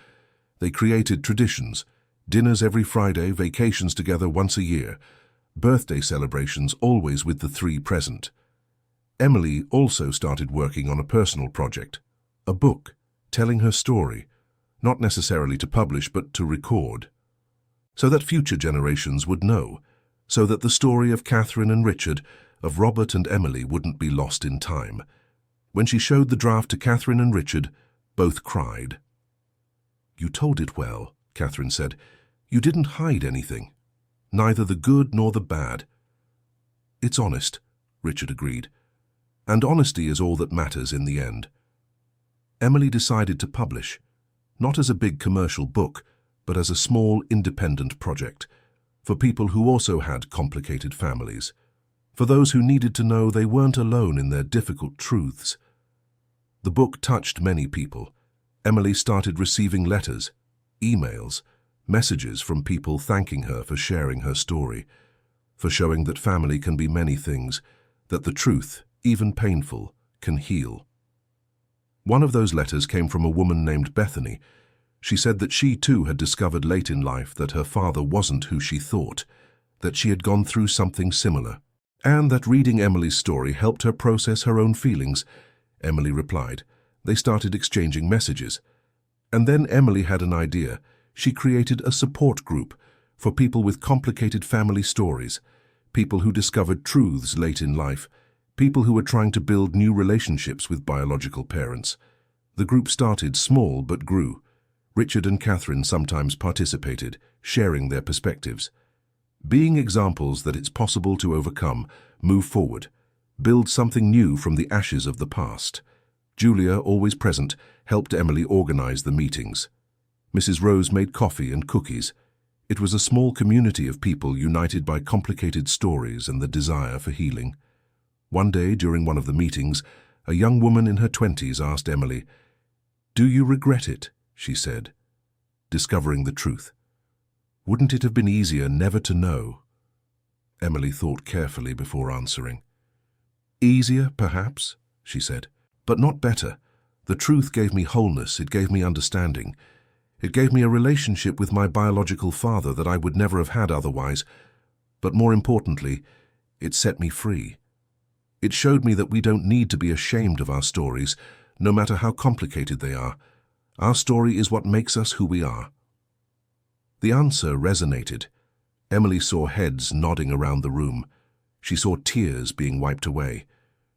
They created traditions, dinners every Friday, vacations together once a year, birthday celebrations always with the three present. Emily also started working on a personal project, a book, telling her story, not necessarily to publish but to record, so that future generations would know, so that the story of Catherine and Richard, of Robert and Emily wouldn't be lost in time. When she showed the draft to Catherine and Richard, both cried. "You told it well," Catherine said. "You didn't hide anything, neither the good nor the bad." "It's honest," Richard agreed. "And honesty is all that matters in the end." Emily decided to publish, not as a big commercial book, but as a small, independent project. for people who also had complicated families, for those who needed to know they weren't alone in their difficult truths. The book touched many people. Emily started receiving letters, emails, messages from people thanking her for sharing her story, for showing that family can be many things, that the truth, even painful, can heal. One of those letters came from a woman named Bethany. She said that she too had discovered late in life that her father wasn't who she thought, that she had gone through something similar, and that reading Emily's story helped her process her own feelings. Emily replied. They started exchanging messages. And then Emily had an idea. She created a support group for people with complicated family stories, people who discovered truths late in life, people who were trying to build new relationships with biological parents. The group started small but grew. Richard and Catherine sometimes participated, sharing their perspectives. Being examples that it's possible to overcome, move forward, build something new from the ashes of the past. Julia, always present, helped Emily organize the meetings. Mrs. Rose made coffee and cookies. It was a small community of people united by complicated stories and the desire for healing. One day, during one of the meetings, a young woman in her 20s asked Emily, "Do you regret it?" she said, discovering the truth. "Wouldn't it have been easier never to know?" Emily thought carefully before answering. "Easier, perhaps," she said, "but not better. The truth gave me wholeness, it gave me understanding. It gave me a relationship with my biological father that I would never have had otherwise. But more importantly, it set me free. It showed me that we don't need to be ashamed of our stories, no matter how complicated they are. Our story is what makes us who we are." The answer resonated. Emily saw heads nodding around the room. She saw tears being wiped away.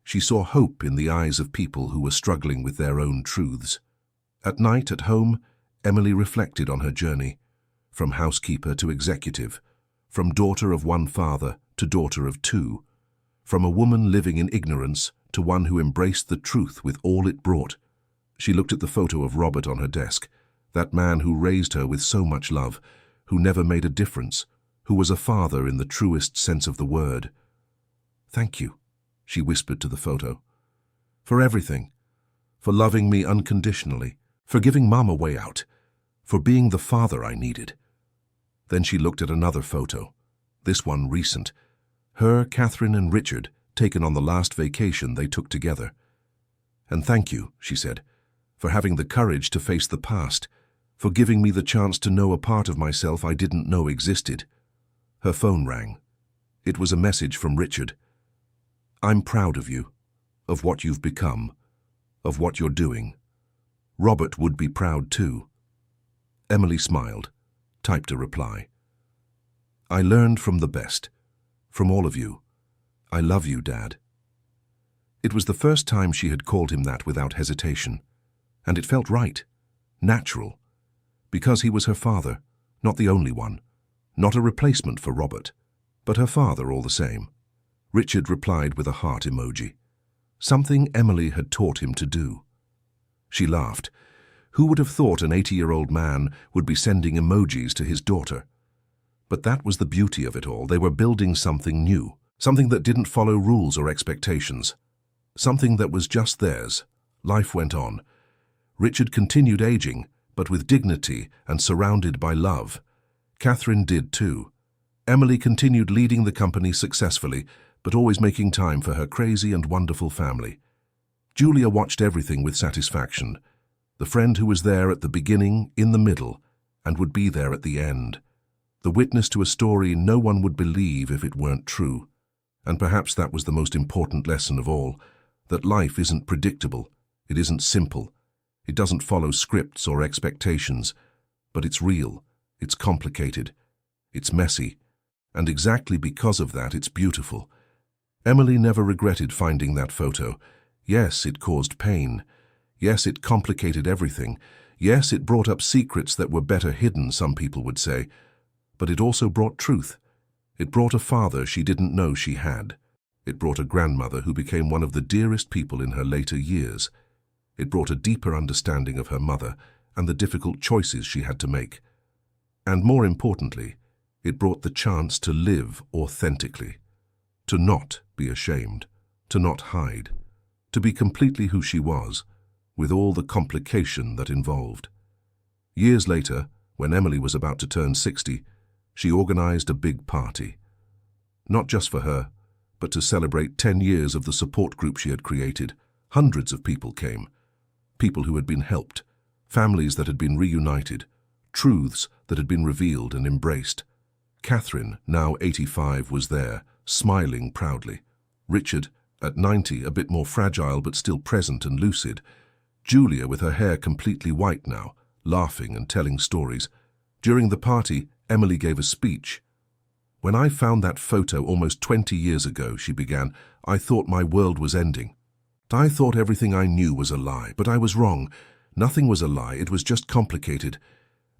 She saw hope in the eyes of people who were struggling with their own truths. At night, at home, Emily reflected on her journey, from housekeeper to executive, from daughter of one father to daughter of two, from a woman living in ignorance to one who embraced the truth with all it brought. She looked at the photo of Robert on her desk, that man who raised her with so much love, who never made a difference, who was a father in the truest sense of the word. "Thank you," she whispered to the photo, "for everything, for loving me unconditionally, for giving Mom a way out, for being the father I needed." Then she looked at another photo, this one recent, her, Catherine, and Richard, taken on the last vacation they took together. "And thank you," she said, "for having the courage to face the past, for giving me the chance to know a part of myself I didn't know existed." Her phone rang. It was a message from Richard. "I'm proud of you, of what you've become, of what you're doing. Robert would be proud too." Emily smiled, typed a reply. "I learned from the best, from all of you. I love you, Dad." It was the first time she had called him that without hesitation, and it felt right, natural, because he was her father, not the only one, not a replacement for Robert, but her father all the same. Richard replied with a heart emoji, something Emily had taught him to do. She laughed. Who would have thought an 80-year-old man would be sending emojis to his daughter? But that was the beauty of it all. They were building something new, something that didn't follow rules or expectations, something that was just theirs. Life went on. Richard continued aging, but with dignity and surrounded by love. Catherine did too. Emily continued leading the company successfully, but always making time for her crazy and wonderful family. Julia watched everything with satisfaction. The friend who was there at the beginning, in the middle, and would be there at the end. The witness to a story no one would believe if it weren't true. And perhaps that was the most important lesson of all, that life isn't predictable, it isn't simple, it doesn't follow scripts or expectations, but it's real, it's complicated, it's messy, and exactly because of that it's beautiful. Emily never regretted finding that photo. Yes, it caused pain. Yes, it complicated everything. Yes, it brought up secrets that were better hidden, some people would say. But it also brought truth. It brought a father she didn't know she had. It brought a grandmother who became one of the dearest people in her later years. It brought a deeper understanding of her mother and the difficult choices she had to make. And more importantly, It brought the chance to live authentically, to not be ashamed, to not hide, to be completely who she was, with all the complication that involved. Years later, when Emily was about to turn 60, she organized a big party. Not just for her, but to celebrate 10 years of the support group she had created. Hundreds of people came. People who had been helped, families that had been reunited, truths that had been revealed and embraced. Catherine, now 85, was there, smiling proudly. Richard, at 90, a bit more fragile but still present and lucid. Julia, with her hair completely white now, laughing and telling stories. During the party, Emily gave a speech. "When I found that photo almost 20 years ago," she began, "I thought my world was ending. I thought everything I knew was a lie, but I was wrong. Nothing was a lie, it was just complicated.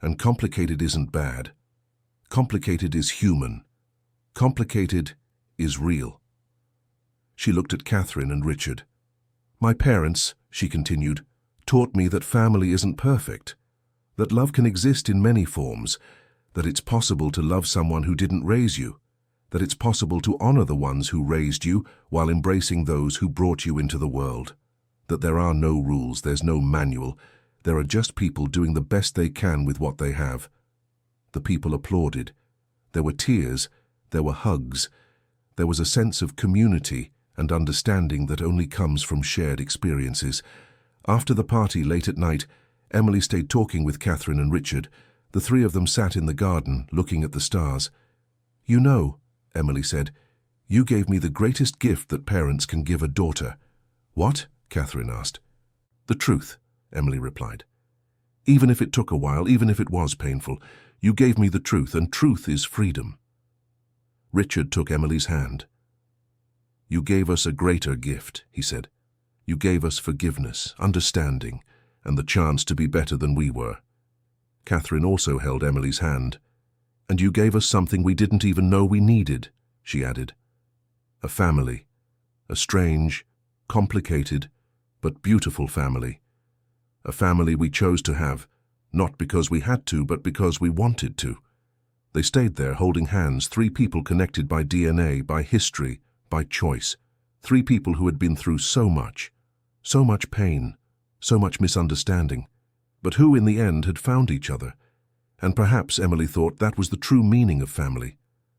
And complicated isn't bad. Complicated is human. Complicated is real." She looked at Catherine and Richard. "My parents," she continued, "taught me that family isn't perfect, that love can exist in many forms, that it's possible to love someone who didn't raise you, that it's possible to honor the ones who raised you while embracing those who brought you into the world, that there are no rules, there's no manual, there are just people doing the best they can with what they have." The people applauded. There were tears, there were hugs, there was a sense of community and understanding that only comes from shared experiences. After the party late at night, Emily stayed talking with Catherine and Richard. The three of them sat in the garden, looking at the stars. "You know," Emily said, "you gave me the greatest gift that parents can give a daughter." "What?" Catherine asked. "The truth," Emily replied. "Even if it took a while, even if it was painful, you gave me the truth, and truth is freedom." Richard took Emily's hand. "You gave us a greater gift," he said. "You gave us forgiveness, understanding, and the chance to be better than we were." Catherine also held Emily's hand. "And you gave us something we didn't even know we needed," she added. "A family. A strange, complicated, but beautiful family. A family we chose to have, not because we had to, but because we wanted to." They stayed there holding hands, three people connected by DNA, by history, by choice. Three people who had been through so much pain, so much misunderstanding, but who in the end had found each other. And perhaps, Emily thought, that was the true meaning of family.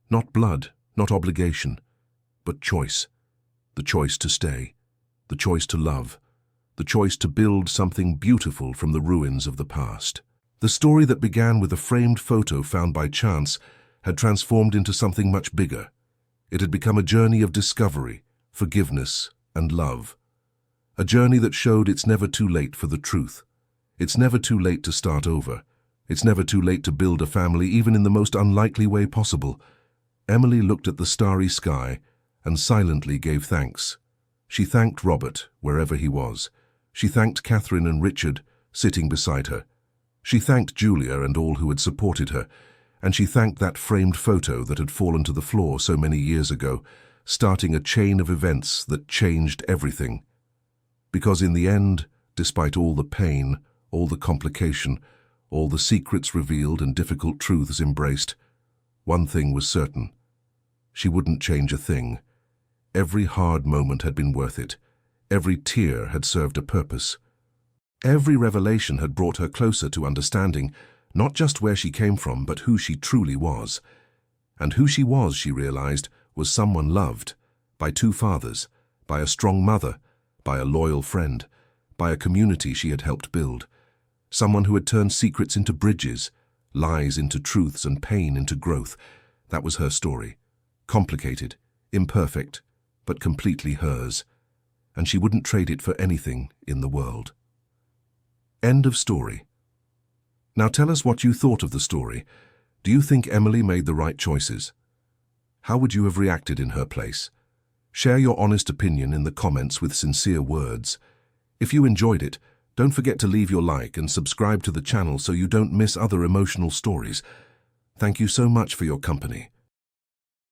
Not blood, not obligation, but choice. The choice to stay, the choice to love, the choice to build something beautiful from the ruins of the past. The story that began with a framed photo found by chance had transformed into something much bigger. It had become a journey of discovery, forgiveness, and love. A journey that showed it's never too late for the truth. It's never too late to start over. It's never too late to build a family, even in the most unlikely way possible. Emily looked at the starry sky and silently gave thanks. She thanked Robert, wherever he was. She thanked Catherine and Richard, sitting beside her. She thanked Julia and all who had supported her, and she thanked that framed photo that had fallen to the floor so many years ago, starting a chain of events that changed everything. Because in the end, despite all the pain, all the complication, all the secrets revealed and difficult truths embraced, one thing was certain. She wouldn't change a thing. Every hard moment had been worth it. Every tear had served a purpose. Every revelation had brought her closer to understanding not just where she came from, but who she truly was. And who she was, she realized, was someone loved, by two fathers, by a strong mother, by a loyal friend, by a community she had helped build. Someone who had turned secrets into bridges, lies into truths, and pain into growth. That was her story. Complicated, imperfect, but completely hers. And she wouldn't trade it for anything in the world. End of story. Now tell us what you thought of the story. Do you think Emily made the right choices? How would you have reacted in her place? Share your honest opinion in the comments with sincere words. If you enjoyed it, don't forget to leave your like and subscribe to the channel so you don't miss other emotional stories. Thank you so much for your company.